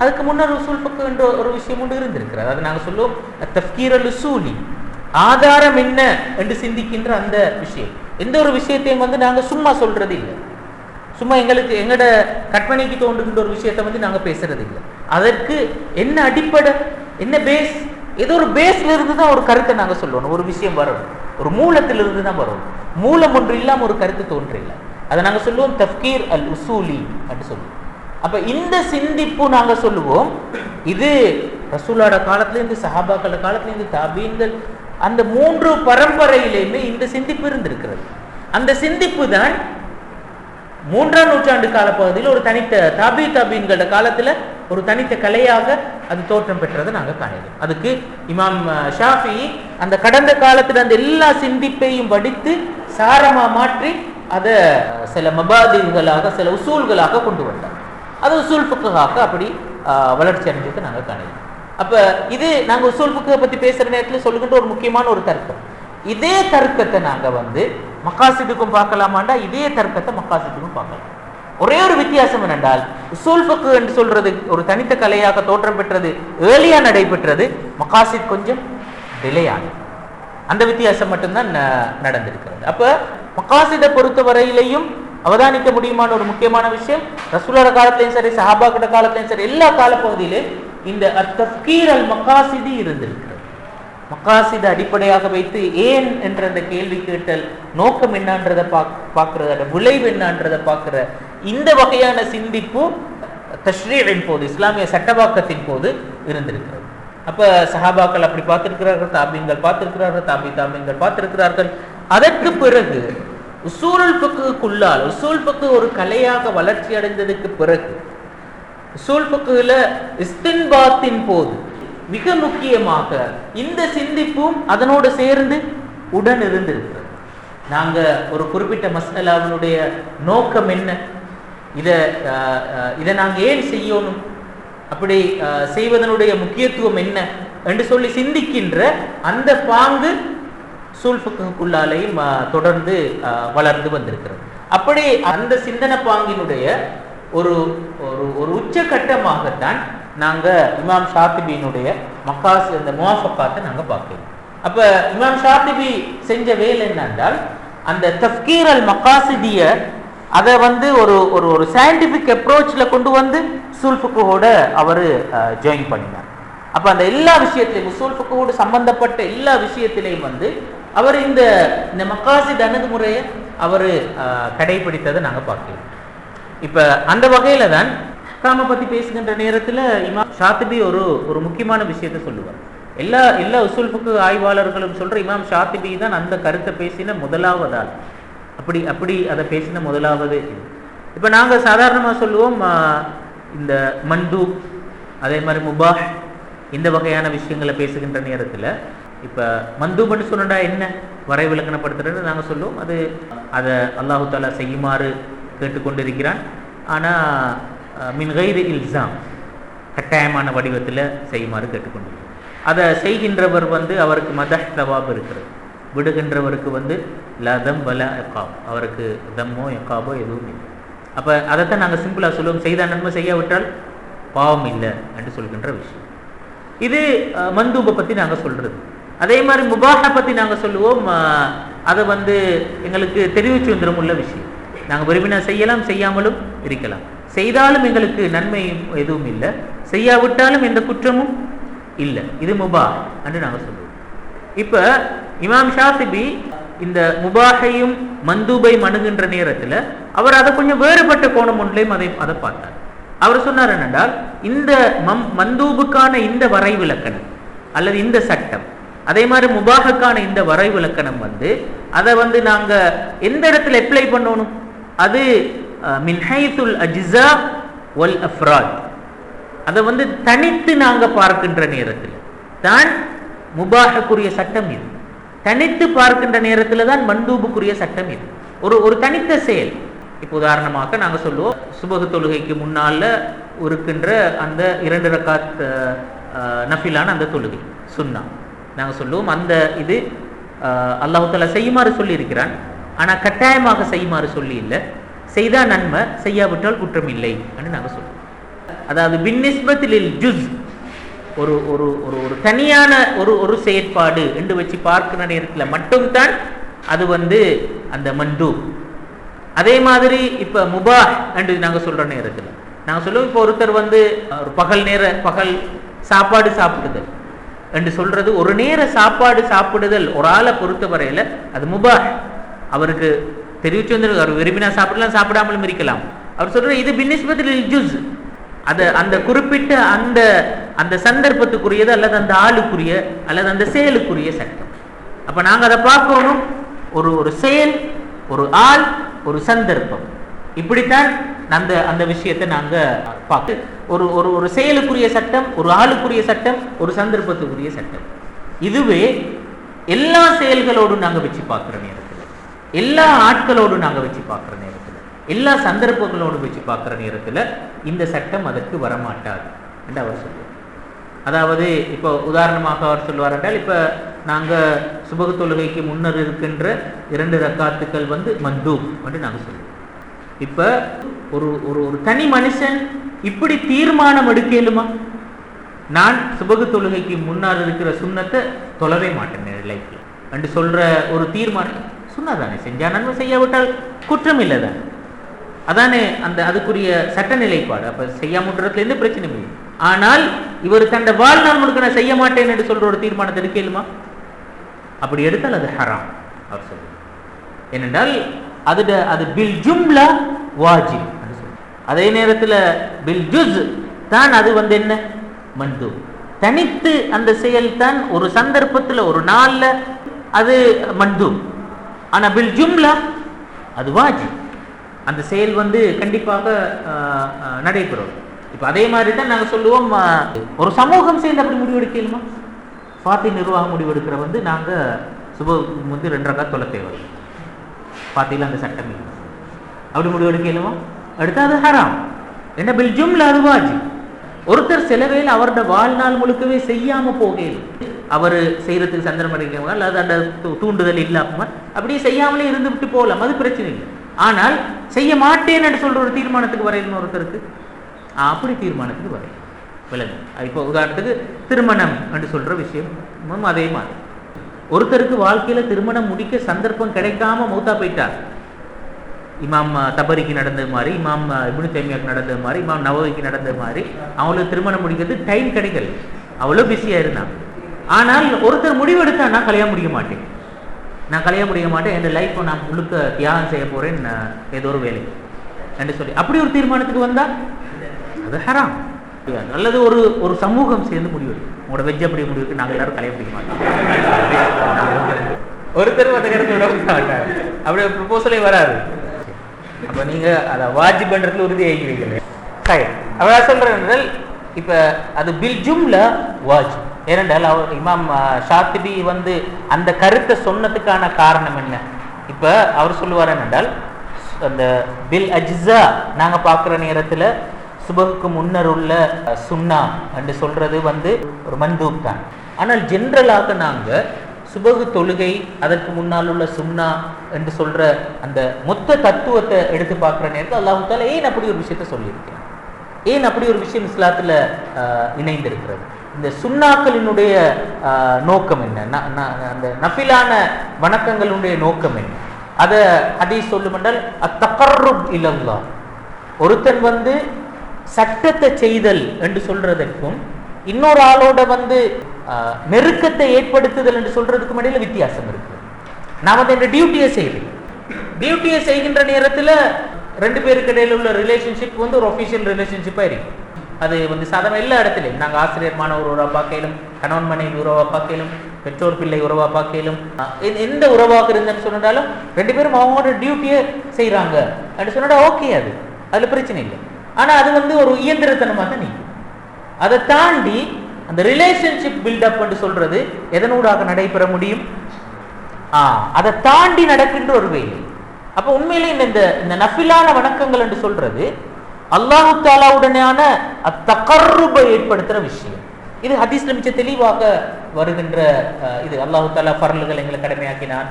அதுக்கு முன்னர் உசூல் ஃபிக்ஹ் என்ற ஒரு விஷயம் ஒன்று இருந்திருக்கிறது. அது நாங்கள் சொல்லுவோம் தஃப்கீர் அல்-உசூலி, ஆதாரம் என்ன என்று சிந்திக்கின்ற அந்த விஷயம். எந்த ஒரு விஷயத்தையும் நாங்க சும்மா சொல்றது இல்லை, சும்மா எங்கட கற்பனைக்கு தோன்றுகின்ற ஒரு விஷயத்தை நாங்க பேசுறது இல்லை. அதற்கு என்ன அடிப்படை, என்ன பேஸ், ஏதோ ஒரு பேஸ்ல இருந்து தான் ஒரு கருத்தை நாங்க சொல்லணும். ஒரு விஷயம் வரணும், ஒரு மூலத்திலிருந்து தான் வரணும். மூலம் ஒன்று இல்லாம ஒரு கருத்து தோன்றில்லை. அதை நாங்க சொல்லுவோம் தஃப்கீர் அல்-உசூலி என்று சொல்லுவோம். அப்ப இந்த சிந்திப்பு நாங்க சொல்லுவோம், இது ரசூலுல்லாஹ் காலத்துல இருந்து, சஹாபாக்கள காலத்துல இருந்து, தாபீன்கள், அந்த 3 பரம்பரையிலேயுமே இந்த சிந்திப்பு இருந்திருக்கிறது. அந்த சிந்திப்பு தான் 3ஆம் நூற்றாண்டு காலப்பகுதியில் ஒரு தனித்த தாபீன்களோட காலத்துல ஒரு தனித்த கலையாக அது தோற்றம் பெற்றதை நாங்க காணலாம். அதுக்கு இமாம் ஷாஃபி அந்த கடந்த காலத்துல அந்த எல்லா சிந்திப்பையும் படித்து சாரமா மாற்றி அதை சில மபாதீன்களாக, சில உசூல்களாக கொண்டு வந்தார். அது உசூல் ஃபிக்ஹாக அப்படி வளர்ச்சி அடைஞ்சதை நாங்க காணலாம். அப்ப இது நாங்க உசூல் ஃபிக்ஹை பத்தி பேசுற நேரத்துல சொல்லுகின்ற ஒரு முக்கியமான ஒரு தர்க்கம். இதே தர்க்கத்தை நாங்க மகாசிதுக்கும் பார்க்கலாமாண்டா, இதே தர்க்கத்தை மகாசிதுக்கும் பார்க்கலாம். ஒரே ஒரு வித்தியாசம் என்னென்றால், உசூல் ஃபிக்ஹ் என்று சொல்றது ஒரு தனித்த கலையாக தோற்றம் பெற்றது, ஏர்லியா நடைபெற்றது, மகாசித் கொஞ்சம் டிலேயான, அந்த வித்தியாசம் மட்டும்தான் நடந்திருக்கிறது. அப்ப மகாசிதை பொறுத்த வரையிலையும் அவதானிக்க முடியுமான ஒரு முக்கியமான விஷயம், ரசூலுல்லாஹ் காலத்திலையும் சரி, சஹாபாக்கள காலத்திலையும் சரி, எல்லா காலப்பகுதியிலே இந்த தஃப்கீர் அல்-மகாசிதி இருந்திருக்கிறது. மகாசிதை அடிப்படையாக வைத்து ஏன் என்ற அந்த கேள்வி கேட்டல், நோக்கம் என்னன்றதை பார்க்கறது, விளைவு என்னன்றதை பார்க்கிற இந்த வகையான சிந்திப்பு தஷ்ரீஇன் போது, இஸ்லாமிய சட்டவாக்கத்தின் போது இருந்திருக்கிறது. அப்ப சஹாபாக்கள் அப்படி பார்த்திருக்கிறார்கள், தாபீன்கள் பார்த்திருக்கிறார்கள், தாபீன்கள் பார்த்திருக்கிறார்கள். அதற்கு பிறகு உசூலுல் ஃபிக்ஹுக்குள்ளால், உசூல் ஃபிக்ஹ் ஒரு கலையாக வளர்ச்சி அடைந்ததுக்கு பிறகு உசூல் ஃபிக்ஹ்ல இஸ்தின்பாத்தின் போது மிக முக்கியமாக இந்த சிந்திப்பும் அதனோடு சேர்ந்து உடன் இருந்திருக்கிறது. நாங்க ஒரு குறிப்பிட்ட மஸ்அலாவினுடைய நோக்கம் என்ன, இதை நாங்க ஏன் செய்யணும், அப்படி செய்வதனுடைய முக்கியத்துவம் என்ன என்று சொல்லி சிந்திக்கின்ற அந்த பாங்கு உசூல் ஃபிக்ஹுக்குள்ளாலையும் தொடர்ந்து வளர்ந்து வந்திருக்கிறது. அப்படி அந்த சிந்தனை பாங்கினுடைய ஒரு ஒரு உச்சகட்டமாகத்தான் நாங்க இமாம் ஷாத்திபியினுடைய இந்த முவாஃபகாத்தை நாங்க பார்க்கிறோம். அப்ப இமாம் ஷாத்திபி செஞ்ச வேலை என்னென்றால், அந்த தஃப்கீர் அல்-மகாசிதிய அதை ஒரு ஒரு சயின்டிபிக் அப்ரோச்ல கொண்டு உசூல் ஃபிக்ஹோட அவர் ஜாயின் பண்ணினார். அப்ப அந்த எல்லா விஷயத்திலையும், உசூல் ஃபிக்ஹோடு சம்பந்தப்பட்ட எல்லா விஷயத்திலையும் அவர் இந்த மகாசித் அணுகுமுறையை அவர் கடைபிடித்ததை நாங்க பார்க்கிறோம். இப்ப அந்த வகையில தான் இஹ்காமை பத்தி பேசுகின்ற நேரத்துல இமாம் ஷாத்திபி ஒரு முக்கியமான விஷயத்தை சொல்லுவார். எல்லா உசூல் ஃபிக்ஹ் ஆய்வாளர்களும் சொல்ற இமாம் ஷாத்திபி தான் அந்த கருத்தை பேசின முதலாவது ஆள். அப்படி அதை பேசின முதலாவது. இப்ப நாங்க சாதாரணமா சொல்லுவோம் இந்த மண்டூப், அதே மாதிரி முபாஹ், இந்த வகையான விஷயங்களை பேசுகின்ற நேரத்துல இப்ப மந்தூப்னு சொன்னா என்ன வரை விளக்கணப்படுத்துறது நாங்க சொல்லுவோம், அதை அல்லாஹு தஆலா செய்யுமாறு கேட்டுக்கொண்டிருக்கிறான். ஆனா மின் கைரி இல்சாம், கட்டாயமான வடிவத்தில் செய்யுமாறு கேட்டுக்கொண்டிருக்கிறான். அதை செய்கின்றவர் அவருக்கு மதஹ் தவாப் இருக்கிறது, விடுகின்றவருக்கு லதம் வல எக்காப், அவருக்கு தம்மோ எக்காபோ எதுவும் இல்லை. அப்போ அதைத்தான் நாங்கள் சிம்பிளாக சொல்லுவோம், செய்த நன்மை செய்யாவிட்டால் பாவம் இல்லை என்று சொல்கின்ற விஷயம். இது மந்தூபை பற்றி நாங்கள் சொல்கிறது. அதே மாதிரி முபாஹை பற்றி நாங்கள் சொல்லுவோம், அதை எங்களுக்கு தெரிவிச்சு வந்துடும் உள்ள விஷயம். நாங்கள் விரும்பினா செய்யலாம், செய்யாமலும் இருக்கலாம். செய்தாலும் எங்களுக்கு நன்மை எதுவும் இல்லை, செய்யாவிட்டாலும் எந்த குற்றமும் இல்லை. இது முபாஹ் என்று நாங்கள் சொல்லுவோம். இப்போ இமாம் ஷாஃபிபி இந்த முபாஹையும் மந்தூபை அணுகின்ற நேரத்தில் அவர் அதை கொஞ்சம் வேறுபட்ட கோணம் ஒன்றிலையும் அதை பார்த்தார். அவர் சொன்னார் என்னென்றால், இந்த மந்தூபுக்கான இந்த வரைவிலக்கணம் அல்லது இந்த சட்டம், அதே மாதிரி முபாஹுக்கான இந்த வரைவிலக்கணம் அதை நாங்கள் எந்த இடத்துல அப்ளை பண்ணணும், அது மின் ஹைசுல் அஜ்ஸா வல் அஃப்ராத், அதை தனித்து நாங்கள் பார்க்கின்ற நேரத்தில் தான் முபாஹுக்குரிய சட்டம் இது. தனித்து பார்க்கின்ற நேரத்தில் தான் மந்தூபுக்குரிய சட்டம் இது. ஒரு தனித்த செயல். இப்போ உதாரணமாக நாங்கள் சொல்லுவோம், சுபஹ் தொழுகைக்கு முன்னால் இருக்கின்ற அந்த 2 ரக்காத் நஃபிலான அந்த தொழுகை சுன்னா நாங்கள் சொல்லுவோம், அந்த இது அல்லாஹ் தஆலா செய்யுமாறு சொல்லி இருக்கிறான், ஆனால் கட்டாயமாக செய்யுமாறு சொல்லி இல்லை. செய்தால் நன்மை, செய்யாவிட்டால் குற்றம் இல்லை என்று நாங்கள் சொல்லுவோம். அதாவது பின்னிஸ்பத்தில் ஜுஸ், ஒரு ஒரு ஒரு தனியான ஒரு செயற்பாடு என்று வச்சு பார்க்கிற நேரத்தில் மட்டும்தான் அது அந்த மந்தூப். அதே மாதிரி இப்போ முபாஹ் என்று நாங்கள் சொல்கிற நேரத்தில் நாங்கள் சொல்லுவோம், இப்போ ஒருத்தர் ஒரு பகல் சாப்பாடு சாப்பிடுதல் என்று சொல்கிறது, ஒரு நேர சாப்பாடு சாப்பிடுதல் ஒரு ஆளை பொறுத்த வரையில் அது முபாஹ். அவருக்கு தெரிவிச்சு அவர் விரும்பினா சாப்பிடலாம், சாப்பிடாமலும் இருக்கலாம். அவர் சொல்ற இது பின்னிஸ்பத்தில் ஜுஸ், அது அந்த குறிப்பிட்ட அந்த சந்தர்ப்பத்துக்குரியது அல்லது அந்த ஆளுக்குரிய அல்லது அந்த செயலுக்குரிய சட்டம். அப்ப நாங்க அதை பார்க்கணும், ஒரு செயல், ஒரு ஆள், ஒரு சந்தர்ப்பம், இப்படித்தான் அந்த விஷயத்தை நாங்க பார்க்க. ஒரு செயலுக்குரிய சட்டம், ஒரு ஆளுக்குரிய சட்டம், ஒரு சந்தர்ப்பத்துக்குரிய சட்டம். இதுவே எல்லா செயல்களோடும் நாங்க வச்சு பார்க்கிற நேரத்தில், எல்லா ஆட்களோடும் நாங்க வச்சு பார்க்கிற நேரத்தில், எல்லா சந்தர்ப்பங்களோடு வச்சு பார்க்குற நேரத்தில் இந்த சட்டம் அதற்கு வரமாட்டாது என்று அவர் சொல்லுவார். அதாவது இப்போ உதாரணமாக அவர் சொல்லுவார் என்றால், இப்போ நாங்கள் சுபஹ் தொழுகைக்கு முன்னர் இருக்கின்ற 2 ரக்காத்துக்கள் மந்தூப் என்று நாங்கள் சொல்லுவோம். இப்போ ஒரு தனி மனுஷன் இப்படி தீர்மானம் எடுக்கலுமா, நான் சுபஹ் தொழுகைக்கு முன்னால் இருக்கிற சுன்னத்தை தொழவே மாட்டேன் லைஃப்ல என்று சொல்ற ஒரு தீர்மானம் சுன்னதானே, செஞ்சா நன்மை, செய்யாவிட்டால் குற்றம் இல்லை தானே, அதானே அதுக்குரிய சட்ட நிலைப்பாடு. அப்ப செய்யாமட்டுறதுல எந்த பிரச்சனையும் இல்லை. ஆனால் இவர் தன் வாழ்நாள் முழுக்க நான் செய்ய மாட்டேன் என்று சொல்ற ஒரு தீர்மானத்தை எடுக்கலுமா? அப்படி எடுத்தால் அது ஹராம் அவர் சொல்றார். ஏனென்றால் அது பில் ஜும்லா வாஜிப். அதே நேரத்தில் பில் ஜுஸ் தான் அது என்ன மந்தூப். தனித்து அந்த செயல் தான் ஒரு சந்தர்ப்பத்தில் ஒரு நாள்ல அது மந்தூப், ஆனா பில் ஜும்லா அது வாஜிப். அந்த செயல் கண்டிப்பாக நடைபெறும். இப்போ அதே மாதிரி தான் நாங்கள் சொல்லுவோம், ஒரு சமூகம் சேர்ந்து அப்படி முடிவெடுக்கலுமா? ஃபாத்தி நிர்வாக முடிவெடுக்கிற நாங்கள் சுபஹ் 2 ரக்காத் தொழ தேவை, ஃபாத்தியில் அந்த சட்டம் இல்லை, அப்படி முடிவெடுக்கலுமா? அடுத்து அது ஹராம். என்ன பில் ஜும்லா அது வாஜிப். ஒருத்தர் சில வேளை அவருடைய வாழ்நாள் முழுக்கவே செய்யாம போகல, அவர் செய்யறதுக்கு சந்தர்ப்பம் அடைக்கிறவங்க அல்லது அந்த தூண்டுதல் இல்லாம அப்படியே செய்யாமலே இருந்து விட்டு போகலாம், அது பிரச்சனை இல்லை. ஆனால் செய்ய மாட்டேன் என்று சொல்ற ஒரு தீர்மானத்துக்கு வரையணும் ஒருத்தருக்கு, அப்படி தீர்மானத்துக்கு வரையும் விலங்கு. இப்போ உதாரணத்துக்கு திருமணம் என்று சொல்ற விஷயம் அதே மாதிரி, ஒருத்தருக்கு வாழ்க்கையில திருமணம் முடிக்க சந்தர்ப்பம் கிடைக்காம மௌத்தா போயிட்டார். இமாம் தபரிக்கு நடந்தது மாதிரி, இமாம் இப்னு தைமியாக்கு நடந்தது மாதிரி, இமாம் நவவிக்கு நடந்தது மாதிரி, அவங்களுக்கு திருமணம் முடிக்கிறதுக்கு டைம் கிடைக்கல, அவ்வளோ பிஸியா இருந்தாங்க. ஆனால் ஒருத்தர் முடிவெடுத்தா நான் கல்யாணம் முடிக்க மாட்டேன், நான் கல்யாணம் முடிக்க மாட்டேன், என் லைஃப்பை நான் முழுக்க தியாகம் செய்ய போறேன் ஏதோ ஒரு வேலை என்று சொல்லி அப்படி ஒரு தீர்மானத்துக்கு வந்தா அது ஹராம். அல்லது ஒரு சமூகம் சேர்ந்து முடிவெடுக்கும், உங்களோட வெஜ் அப்படி முடிவுக்கு நாங்கள் எல்லாரும் கல்யாணம் முடிக்க மாட்டோம், ஒருத்தர் அந்த கருத்து விட மாட்டார், அப்படி ஒரு ப்ரொபோசலே வராது. அப்ப நீங்க அதை வாஜிப் பண்றதுல உறுதி ஆகிக்கிறீங்க. அவர் சொல்றேன் இப்ப அது பில் ஜும்லா வாஜிப். ஏனென்றால் அவர் இமாம் ஷாத்திபி அந்த கருத்தை சொன்னதுக்கான காரணம் என்ன? இப்ப அவர் சொல்லுவார் என்னென்றால், அந்த பில் அஜ்ஸா நாங்க பார்க்குற நேரத்துல சுபஹுக்கு முன்னர் உள்ள சுன்னா என்று சொல்றது ஒரு மந்தூப் தான். ஆனால் ஜென்ரலாக நாங்கள் சுபகு தொழுகை, அதற்கு முன்னால் உள்ள சுன்னா என்று சொல்ற அந்த மொத்த தத்துவத்தை எடுத்து பார்க்குற நேரத்தில் அல்லாஹ் தஆலா ஏன் அப்படி ஒரு விஷயத்த சொல்லியிருக்கிறான், ஏன் அப்படி ஒரு விஷயம் இஸ்லாத்தில் இணைந்திருக்கிறது, இந்த சுன்னாக்களினுடைய நோக்கம் என்ன, அந்த நஃபிலான வணக்கங்களுடைய நோக்கம் என்ன, அதை ஹதீஸ் சொல்லும் என்றால் அத்தகர்ருப் இலல்லாஹ், ஒருத்தன் சட்டத்தை செய்தல் என்று சொல்றதற்கும் இன்னொரு ஆளோட நெருக்கத்தை ஏற்படுத்துதல் என்று சொல்றதுக்கும் இடையில வித்தியாசம் இருக்கு. நான் இந்த டியூட்டியை செய்கிறேன், டியூட்டியை செய்கின்ற நேரத்தில் ரெண்டு பேருக்கு இடையில உள்ள ரிலேஷன்ஷிப் ஒரு ஒஃபிஷியல் ரிலேஷன்ஷிப்பா இருக்கு. அது சாதாரண எல்லா இடத்துலையும் நாங்கள் ஆசிரியர் மாணவர் உறவா பார்க்கலும், கணவன் மனைவி உறவா பார்க்கலும், பெற்றோர் பிள்ளை உறவா பார்க்கலும், எந்த உறவாக இருந்தேன்னு சொன்னாலும் ரெண்டு பேரும் அவங்களோட டியூட்டியை செய்யறாங்க அப்படின்னு சொன்னா ஓகே, அதுல பிரச்சனை இல்லை. ஆனா அது ஒரு இயந்திரத்தனமாக தான் நீங்க அதை தாண்டி அந்த ரிலேஷன்ஷிப் பில்டப் என்று சொல்றது எதனூடாக நடைபெற முடியும், அதை தாண்டி நடக்கின்ற ஒரு வேலை. அப்ப உண்மையிலே இந்த நஃபிலான வணக்கங்கள் என்று சொல்றது அல்லாஹு தஆலாவுடனான அத்தகர்ருபை ஏற்படுத்துற விஷயம். இது ஹதீஸ்ல மிச்ச தெளிவாக வருகின்ற இது. அல்லாஹு தஆலா ஃபர்லுகள் எங்களை கடமையாக்கினான்,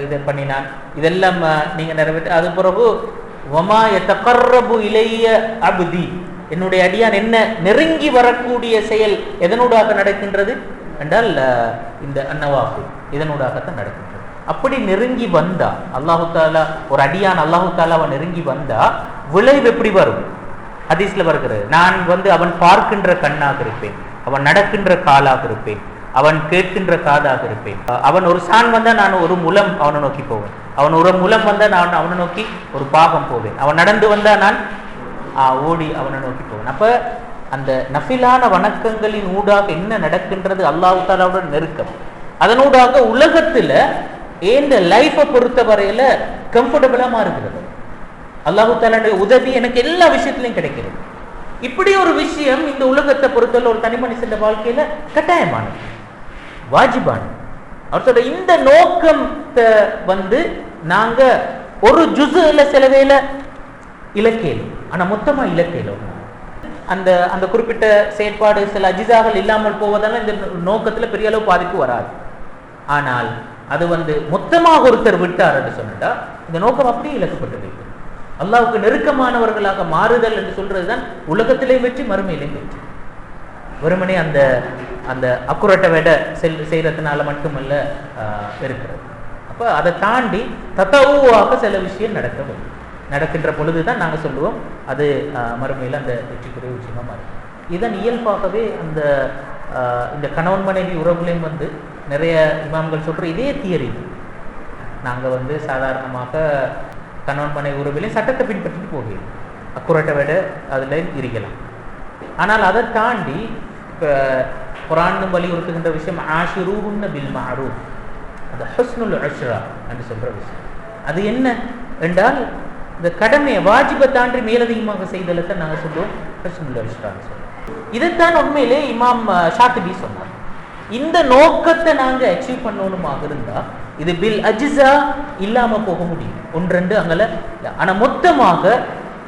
இதை பண்ணினான், இதெல்லாம் நீங்க நிறைவேற்ற. அது பிறகு வமா யதகர்ரபு இலைய அப்தி, என்னுடைய அடியான் என்ன நெருங்கி வரக்கூடிய செயல் எதனூடாக நடக்கின்றது என்றால் இந்த அன்னவாஃபில் இதனூடாகத்தான் நடக்கின்றது. அப்படி நெருங்கி வந்தா அல்லாஹு தஆலா ஒரு அடியான் அல்லாஹு தஆலாவை நெருங்கி வந்தா விளைவு எப்படி வரும்? ஹதீஸ்ல வருகிறது, நான் அவன் பார்க்கின்ற கண்ணாக இருப்பேன், அவன் நடக்கின்ற காலாக இருப்பேன், அவன் கேட்கின்ற காதாக இருப்பேன். அவன் ஒரு சான் வந்தா நான் ஒரு முலம் அவனை நோக்கி போவேன், அவன் ஒரு முலம் வந்தா நான் அவனை நோக்கி ஒரு பாகம் போவேன், அவன் நடந்து வந்தா நான் ஓடி அவனை நோக்கி போவேன். அப்ப அந்த நஃபிலான வணக்கங்களின் ஊடாக என்ன நடக்கின்றது? அல்லாஹ் தஆலாவோட நெருக்கம். அதனூடாக உலகத்துல ஏந்த லைஃபை பொறுத்த வரையில கம்ஃபர்டபுளா மாறுகிறது. அல்லாஹ் தஆலாவுடைய உதவி எனக்கு எல்லா விஷயத்திலையும் கிடைக்கிறது. இப்படி ஒரு விஷயம் இந்த உலகத்தை பொறுத்தவரை ஒரு தனி மனுஷன் வாழ்க்கையில கட்டாயமானது, வாஜிபானது. அவர்த்தோட இந்த நோக்கத்தை நாங்க ஒரு ஜுஸுல சிலவேல இலக்கியம், ஆனா மொத்தமா இலக்கியம் அந்த அந்த குறிப்பிட்ட செயற்பாடு சில அஜிசாக்கள் இல்லாமல் போவதால இந்த நோக்கத்துல பெரிய அளவு பாதிப்பு வராது. ஆனால் அது மொத்தமாக ஒருத்தர் விட்டார் என்று சொன்னா இந்த நோக்கம் அப்படியே இழக்கப்பட்டு அல்லாஹ்வுக்கு நெருக்கமானவர்களாக மாறுதல் என்று சொல்றதுதான் உலகத்திலே வெற்றி, மறுமையிலே வெற்றி. வெறுமனே அந்த அந்த அக்குரட்டை விட செய்யறதுனால மட்டுமல்ல இருக்கிறது. அப்ப அதை தாண்டி தத்தவுவாக சில விஷயம் நடக்கின்ற பொழுதுதான் நாங்கள் சொல்லுவோம் அது மறுமையில் அந்த வெற்றிக்குரிய விஷயமா மாறும். இதன் இயல்பாகவே அந்த இந்த கணவன் மனைவி உறவுகளையும் நிறைய இமாம்கள் சொல்ற இதே தியரி. நாங்கள் சாதாரணமாக கணவன் மனைவி உறவுகளையும் சட்டத்தை பின்பற்றிட்டு போகிறோம், அக்குரட்டை விட அதுல இருக்கலாம். ஆனால் அதை தாண்டி இப்போ குர்ஆன் வலியுறுத்துகின்ற விஷயம் ஆஷிரூஹுன்ன பில் மஅரூஃப், அது ஹுஸ்னுல் உஷ்ரா என்று சொல்ற விஷயம். அது என்ன என்றால் இந்த கடமையை வாஜிபை தாண்டி மேலதிகமாக செய்தலுக்கு நாங்கள் சொல்லுவோம் ஹுஸ்னுல் உஷ்ரான்னு சொல்லுவோம். இதைத்தான் உண்மையிலே இமாம் ஷாத்திபி சொன்னார். இந்த நோக்கத்தை நாங்கள் அச்சீவ் பண்ணணுமாக இருந்தா இது பில் அஜிஸா இல்லாம போக முடியும், ஒன்றெண்டு அங்கல. ஆனா மொத்தமாக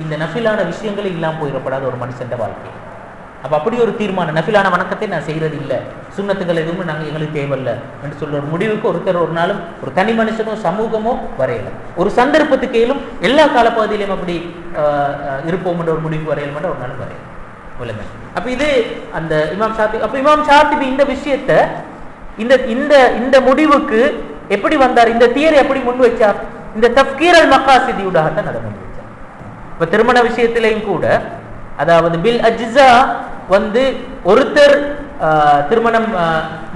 இந்த நஃபிலான விஷயங்களே இல்லாமல் போயிடப்படாத ஒரு மனுஷன் வாழ்க்கை. அப்ப அப்படி ஒரு தீர்மானம், நஃபிலான வணக்கத்தை நான் செய்யறது இல்லை, சுண்ணத்துக்கள் எதுவுமே நாங்கள் எங்களுக்கு தேவையில்லை என்று சொல்ற ஒரு முடிவுக்கு ஒருத்தர் ஒரு நாளும் ஒரு தனி மனுஷனோ சமூகமோ வரையல. ஒரு சந்தர்ப்பத்துக்கு ஏலும் எல்லா காலப்பகுதியிலையும் அப்படி இருப்போம் என்ற ஒரு முடிவுக்கு வரையல் மட்டும் ஒரு நாளும் வரையல. அப்ப இது அந்த இமாம் ஷாத்திபி. அப்ப இமாம் ஷாத்திபி இந்த விஷயத்தை இந்த முடிவுக்கு எப்படி வந்தார், இந்த தியரி எப்படி முன் வச்சார்? இந்த தஃப்கீர் அல் மகாசிதியூடாகத்தான் அதை முன் வச்சார். இப்ப திருமண விஷயத்திலையும் கூட அதாவது பில் அஜ்ஸா ஒருத்தர் திருமணம்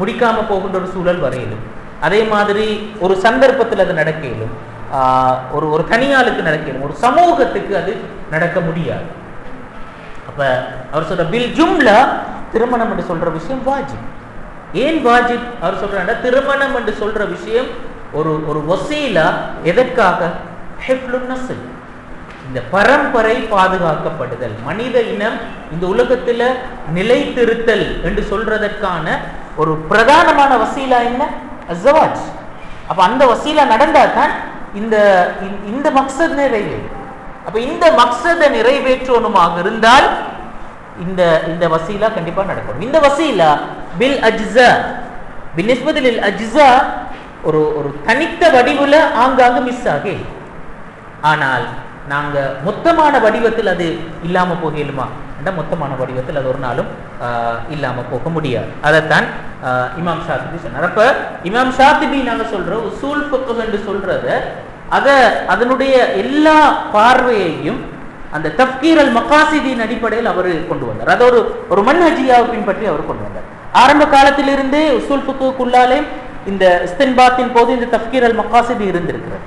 முடிக்காம போகின்ற ஒரு சூழல் வரையிலும், அதே மாதிரி ஒரு சந்தர்ப்பத்தில் அது நடக்கையிலும், ஒரு தனியாளுக்கு நடக்கையிலும், ஒரு சமூகத்துக்கு அது நடக்க முடியாது. அப்ப அவர் சொல்ற பில் ஜும்லா திருமணம் என்று சொல்ற விஷயம் வாஜிப். ஏன் வாஜிப் அவர் சொல்றாங்க? திருமணம் என்று சொல்ற விஷயம் ஒரு வசீலா. எதற்காக? ஹிஃப்லுன் நஸ்ல், இந்த பரம்பரை பாதுகாக்கப்படுதல், மனித இனம் இந்த உலகத்துல நிலைத்திருத்தல் என்று சொல்றதற்கான ஒரு பிரதானமான வசீலா என்ன? அஸ்ஸவாஜ். அப்ப அந்த வசீலா நடந்தா தான் இந்த மக்சத் நிறைவேறும். அப்ப இந்த மக்சதை நிறைவேற்றணுமாக இருந்தால் இந்த வசீலா கண்டிப்பா நடக்கும். இந்த வசீலா பில் அஜ்ஸா, பின்னிஸ்பதி லில் அஜ்ஸா ஒரு ஒரு தனித்த வடிவுல ஆங்காங்க மிஸ் ஆகி, ஆனால் நாங்க மொத்தமான வடிவத்தில் அது இல்லாம போகலுமா? மொத்தமான வடிவத்தில் அது ஒரு நாளும் இல்லாம போக முடியாது. அதைத்தான் இமாம் ஷாத்திபி சொன்னார். அப்ப இமாம் ஷாத்திபி நாங்க சொல்றோம் உசூல் ஃபிக்ஹ் என்று சொல்றத அதனுடைய எல்லா பார்வையையும் அந்த தஃப்கீர் அல் மகாசிதின் அடிப்படையில் அவர் கொண்டு வந்தார். அது ஒரு மன்ஹஜியாவை பின்பற்றி அவர் கொண்டு வந்தார். ஆரம்ப காலத்திலிருந்தே உசூல் ஃபிக்ஹுக்குள்ளாலே இந்த இஸ்தின்பாத்தின் போது இந்த தஃப்கீர் அல் மகாசிதி இருந்திருக்கிறது.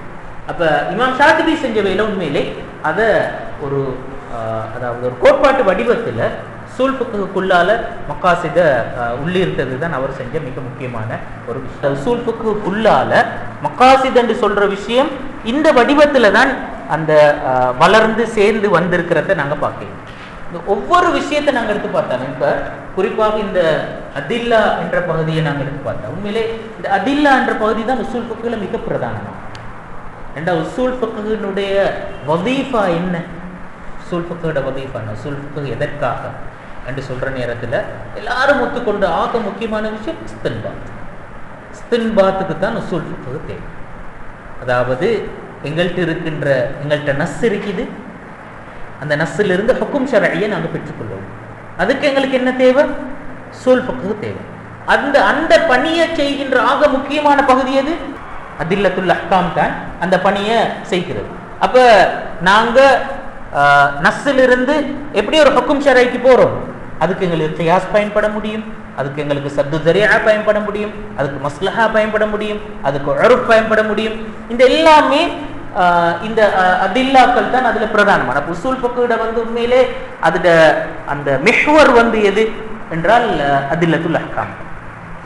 அப்ப இமாம் ஷாத்திபி செஞ்ச வேலை உண்மையிலே அதை ஒரு அதாவது ஒரு கோட்பாட்டு வடிவத்தில் உசூல் ஃபிக்ஹுக்குள்ளால மகாசித உள்ளிருந்தது தான் அவர் செஞ்ச மிக முக்கியமான ஒரு விஷயம். உசூல் ஃபிக்ஹுக்குள்ளால மகாசித் என்று சொல்ற விஷயம் இந்த வடிவத்துல தான் அந்த வளர்ந்து சேர்ந்து வந்திருக்கிறத நாங்க பார்க்கலாம். இந்த ஒவ்வொரு விஷயத்தை நாங்க எடுத்து பார்த்தாலும், இப்ப குறிப்பாக இந்த அதில்லா என்ற பகுதியை நாங்க எடுத்து பார்த்தா உண்மையிலே இந்த அதில்லா என்ற பகுதி தான் உசூல் ஃபிக்ஹ்ல மிக பிரதானமான. உசூல் ஃபிக்ஹ்னுடைய வதீஃபா என்ன? உசூல் ஃபிக்ஹோட வதீஃபா என்ன? உசூல் ஃபிக்ஹ் எதற்காக என்று சொல்ற நேரத்தில் எல்லாரும் ஒத்துக்கொண்டு ஆக முக்கியமான விஷயம் இஸ்தின்பாத். இஸ்தின்பாத்துக்கு தான் உசூல் ஃபிக்ஹ் தேவை. அதாவது எங்கள்கிட்ட நஸ் இருக்குது, அந்த நஸ்ஸிலிருந்து ஹுக்கும் ஷரஇயை நாங்கள் பெற்றுக்கொள்வோம். அதுக்கு எங்களுக்கு என்ன தேவை? உசூல் ஃபிக்ஹ் தேவை. அந்த பணியை செய்கின்ற ஆக முக்கியமான பகுதி எது? அதில்லத்துல் அஹ்காம் தான் அந்த பணியை செய்கிறது. அப்ப நாங்க நஸ்ஸிலிருந்து எப்படி ஒரு ஹுக்கும் ஷரஇக்கு போறோம், அதுக்கு எங்களுக்கு கியாஸ் பயன்பட முடியும், அதுக்கு எங்களுக்கு சத்து தரியா பயன்பட முடியும், அதுக்கு மஸ்லஹா பயன்பட முடியும், அதுக்கு உர்ஃப் பயன்பட முடியும். இந்த எல்லாமே இந்த அதில்லாக்கள் தான் அதுல பிரதானமான. உசூல் ஃபிக்ஹ்ட உண்மையிலே அதுட அந்த மிஹ்வர் எது என்றால் அதில்லத்துல் அஹ்காம்.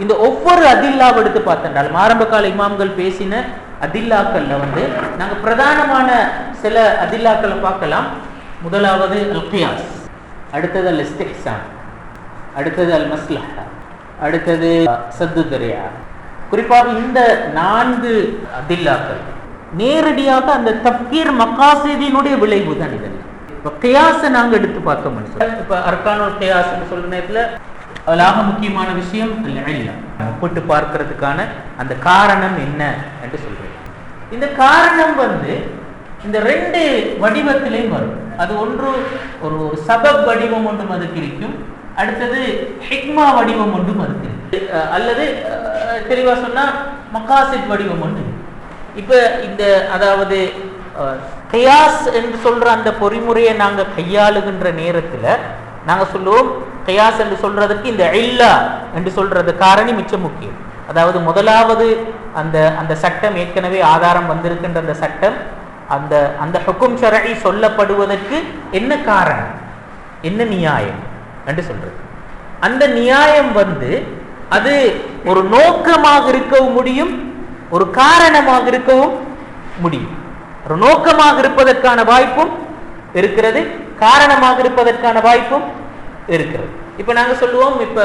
இந்த ஒவ்வொரு அதில்லாவை எடுத்து பார்த்தோம்னாலும் ஆரம்ப கால இமாம்கள் பேசின அதில்லாக்கள்ல நாங்க பிரதானமான சில அதில்லாக்களை பார்க்கலாம். முதலாவது அல் கியாஸ், அடுத்தது அல் இஸ்திஹ்சான், அடுத்தது அல் மஸ்லஹா, அடுத்தது சத்து தரியா. குறிப்பாக இந்த 4 அதில்லாக்கள் நேரடியாக அந்த தஃப்கீர் மகாசிதினுடைய விளைவு தான். இதெல்லாம் இப்ப கியாஸை நாங்க எடுத்து பார்த்தோம். இப்ப அர்கானுல் கியாஸ் சொல்ற நேரத்துல அதாக முக்கியமான விஷயம் ஒப்பிட்டு பார்க்கிறதுக்கான அந்த காரணம் என்ன என்று சொல்றேன். இந்த காரணம் இந்த 2 வடிவத்திலையும் வரும். அது ஒன்று ஒரு சபப் வடிவம் ஒன்றும் அதுக்கு இருக்கும், அடுத்தது ஹிக்மா வடிவம் ஒன்றும் அதுக்கு இருக்கு, அல்லது தெளிவா சொன்னா மகாசித் வடிவம் ஒன்று. இப்ப இந்த அதாவது கியாஸ் என்று சொல்ற அந்த பொறிமுறையை நாங்க கையாளுகின்ற நேரத்துல நாங்க சொல்லுவோம் கியாஸ் என்று சொல்றதுக்கு இந்த இல்லா என்று சொல்றது காரணி மிச்சம் முக்கியம். அதாவது முதலாவது அந்த சட்டம் ஏற்கனவே ஆதாரம் வந்திருக்கின்ற அந்த சட்டம் அந்த அந்த ஹுக்கும் ஷரஇ சொல்லப்படுவதற்கு என்ன காரணம், என்ன நியாயம் என்று சொல்றது. அந்த நியாயம் அது ஒரு நோக்கமாக இருக்கவும் முடியும், ஒரு காரணமாக இருக்கவும் முடியும். ஒரு நோக்கமாக இருப்பதற்கான வாய்ப்பும் இருக்கிறது, காரணமாக இருப்பதற்கான வாய்ப்பும் இருக்கிறது. இப்ப நாங்க சொல்லுவோம் இப்ப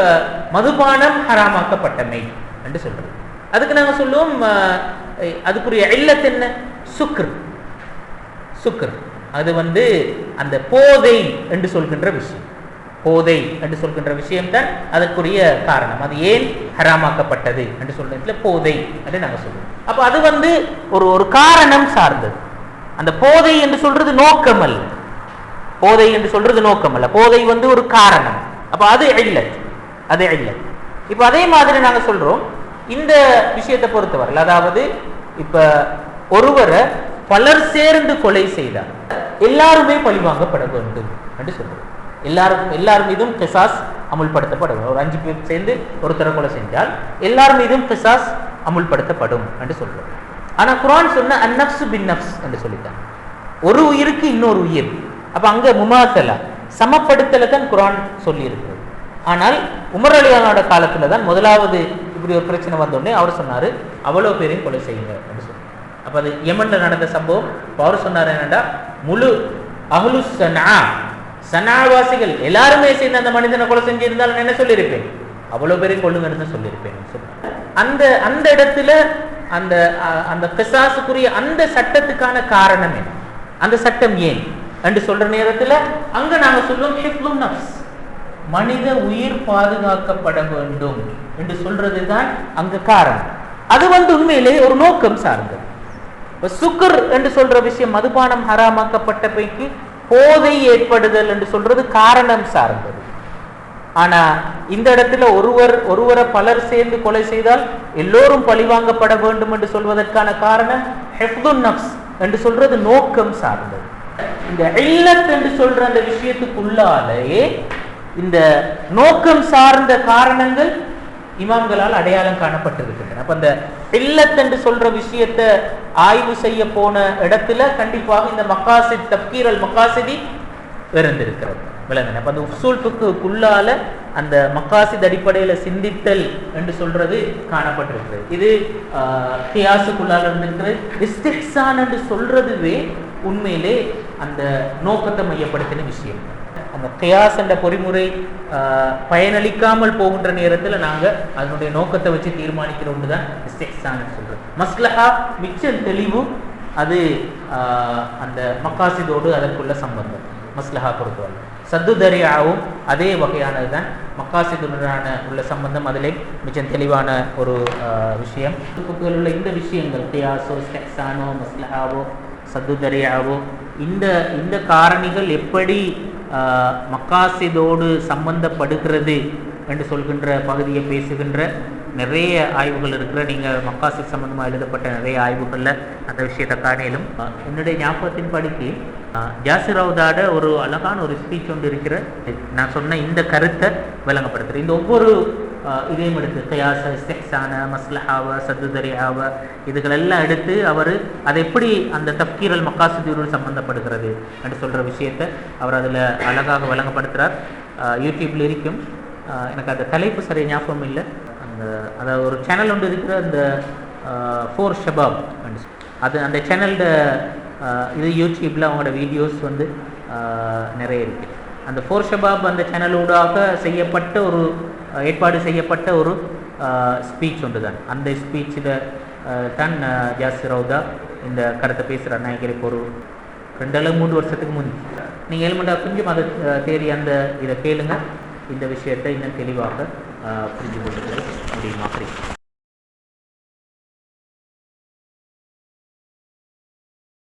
மதுபானம் ஹராமாக்கப்பட்டமை என்று சொல்றது. அதுக்கு நாங்க சொல்லுவோம் அதுக்குரிய இல்லத் என்ன? சுக்ர். அது அந்த போதை என்று சொல்கின்ற விஷயம். போதை என்று சொல்கின்ற விஷயம் தான் அதற்குரிய காரணம். அது ஏன் ஹராமாக்கப்பட்டது என்று சொல்றதுல போதை என்று நாங்க சொல்லுவோம். அப்ப அது ஒரு காரணம் சார்ந்தது. அந்த போதை என்று சொல்றது நோக்கம் அல்ல. போதை என்று சொல்றது நோக்கம் அல்ல. போதை ஒரு காரணம். அப்ப அது இல்லத். இப்ப அதே மாதிரி நாங்க சொல்றோம் இந்த விஷயத்தை பொறுத்தவரை, அதாவது இப்ப ஒருவரை பலர் சேர்ந்து கொலை செய்தார், எல்லாருமே பழிவாங்கப்பட வேண்டும் என்று சொல்றோம். எல்லாரும் மீதும் கிசாஸ் அமுல்படுத்தப்படும். ஒரு 5 பேர் சேர்ந்து ஒருத்தரை கொலை செஞ்சால் எல்லார் மீதும் கிசாஸ் அமுல்படுத்தப்படும் என்று சொல்றோம். ஆனா குர்ஆன் சொன்ன அந்நஃப்ஸ் பின் நஃப்ஸ் என்று சொல்லிட்டாங்க. ஒரு உயிருக்கு இன்னொரு உயிர். அப்ப அங்க முமாசலா சமப்படுத்தல தான் குர்ஆன் சொல்லி இருக்கிறது. ஆனால் உமர் ரலியல்லாஹு அன்ஹு காலத்துல தான் முதலாவது இப்படி ஒரு பிரச்சனை வந்தோடனே அவர் சொன்னாரு அவ்வளவு பேரையும் கொலை செய்யுங்க என்று சொன்னார். அப்ப அது யமன்ல நடந்த சம்பவம். அவர் சொன்னார் என்னடா, முழு அஹ்லு சனாவாசிகள் எல்லாருமே சேர்ந்து அந்த மனிதனை கொலை செஞ்சிருந்தாலும் என்ன சொல்லியிருப்பேன், அவ்வளவு பேரையும் கொள்ளுங்கன்னு சொல்லியிருப்பேன். அந்த இடத்துல அந்த கிசாஸுக்குரிய அந்த சட்டத்துக்கான காரணம் என்ன, அந்த சட்டம் ஏன் என்று சொல்ற நேரத்துல அங்க நாங்க சொல்லுவோம் ஹிஃப்லுன் நஃப்ஸ். மனித உயிர் பாதுகாக்கப்பட வேண்டும் என்று சொல்றதுதான் அங்க காரணம். அது உண்மையிலே ஒரு நோக்கம் சார்ந்தது. சுக்கர் என்று சொல்ற விஷயம், மதுபானம் ஹராமாக்கப்பட்ட பைக்கு போதை ஏற்படுதல் என்று சொல்றது காரணம் சார்ந்தது. ஆனா இந்த இடத்துல ஒருவரை பலர் சேர்ந்து கொலை செய்தால் எல்லோரும் பழிவாங்கப்பட வேண்டும் என்று சொல்வதற்கான காரணம் ஹிஃப்துன் நஃப்ஸ் என்று சொல்றது நோக்கம் சார்ந்தது. இந்த இல்லத் என்று சொல்ற அந்த விஷயத்துக்குள்ளாலேயே இந்த நோக்கம் சார்ந்த காரணங்கள் இமாம்களால் அடையாளம் காணப்பட்டிருக்கின்றன. அப்ப அந்த இல்லத் என்று சொல்ற விஷயத்தை ஆய்வு செய்ய போன இடத்துல கண்டிப்பாக இந்த மக்காசித் தப்கீர் அல் மக்காசிதி இருந்திருக்கிறது. விளங்குங்க. அப்ப அந்த உசூல் ஃபிக்ஹுக்குள்ளால அந்த மக்காசித் அடிப்படையில சிந்தித்தல் என்று சொல்றது காணப்பட்டிருக்கிறது. இது கியாஸுக்குள்ளால இருந்திருக்கிறது. இஸ்திஹ்சான் என்று சொல்றதுவே உண்மையிலே அந்த நோக்கத்தை மையப்படுத்தின விஷயம். அந்த கியாஸ் என்ற பொறிமுறை பயனளிக்காமல் போகின்ற நேரத்தில் நாங்க அதனுடைய நோக்கத்தை வச்சு தீர்மானிக்கிறோம் தான் இஸ்திஹ்சான் சொல்றோம். மஸ்லஹா மிச்சம் தெளிவு, அது அந்த மக்காசிதோடு அதற்குள்ள சம்பந்தம். மஸ்லஹா பொறுத்தவரை சத்து தரியாவும் அதே வகையானது தான். மக்காசிதுடனான உள்ள சம்பந்தம் அதிலே மிச்சம் தெளிவான ஒரு விஷயம். உள்ள இந்த விஷயங்கள் கியாஸோ இஸ்திஹ்சானோ மஸ்லஹாவோ சத்து தரியாவோ இந்த காரணிகள் எப்படி மக்காசிதோடு சம்பந்தப்படுகிறது என்று சொல்கின்ற பகுதியை பேசுகின்ற நிறைய ஆய்வுகள் இருக்கிற. நீங்கள் மக்காசித் சம்பந்தமாக எழுதப்பட்ட நிறைய ஆய்வுகளில் அந்த விஷயத்தை காணிலும் என்னுடைய ஞாபகத்தின் படிக்கு ஜாசிர் ரவுதாட ஒரு அழகான ஒரு ஸ்பீச் ஒன்று இருக்கிற. நான் சொன்ன இந்த கருத்தை விளங்கப்படுத்துகிறேன். இந்த ஒவ்வொரு இதையும் எடுத்து கியாஸ, இஸ்திஹ்சான, மஸ்லஹாவ, சத்து தரியாவ இதுகளெல்லாம் எடுத்து அவர் அதை எப்படி அந்த தப்கீர் அல் மக்காசிதோடு சம்பந்தப்படுகிறது என்று சொல்கிற விஷயத்தை அவர் அதில் அழகாக விளங்கப்படுத்துகிறார். யூடியூப்பில் இருக்கும். எனக்கு அந்த தலைப்பு சரியாக ஞாபகம் இல்லை. அதாவது ஒரு சேனல் ஒன்று இருக்கிற அந்த ஃபோர் ஷபாப் அது அந்த சேனலோட இது யூடியூப்பில் அவங்களோட வீடியோஸ் நிறைய இருக்குது. அந்த ஃபோர் ஷபாப் அந்த சேனலூடாக செய்யப்பட்ட ஒரு ஏற்பாடு செய்யப்பட்ட ஒரு ஸ்பீச் ஒன்று தான். அந்த ஸ்பீச்சில் தான் ஜாசிர் ரவுதா இந்த கருத்தை பேசுகிறார். நான் இப்போ ஒரு 2-3 வருஷத்துக்கு முன் நீங்கள் எலிமெண்டா கொஞ்சம் அதை தேடி அந்த இதை கேளுங்க. இந்த விஷயத்தை இன்னும் தெளிவாக புரிஞ்சு கொள்ள முடியுமா?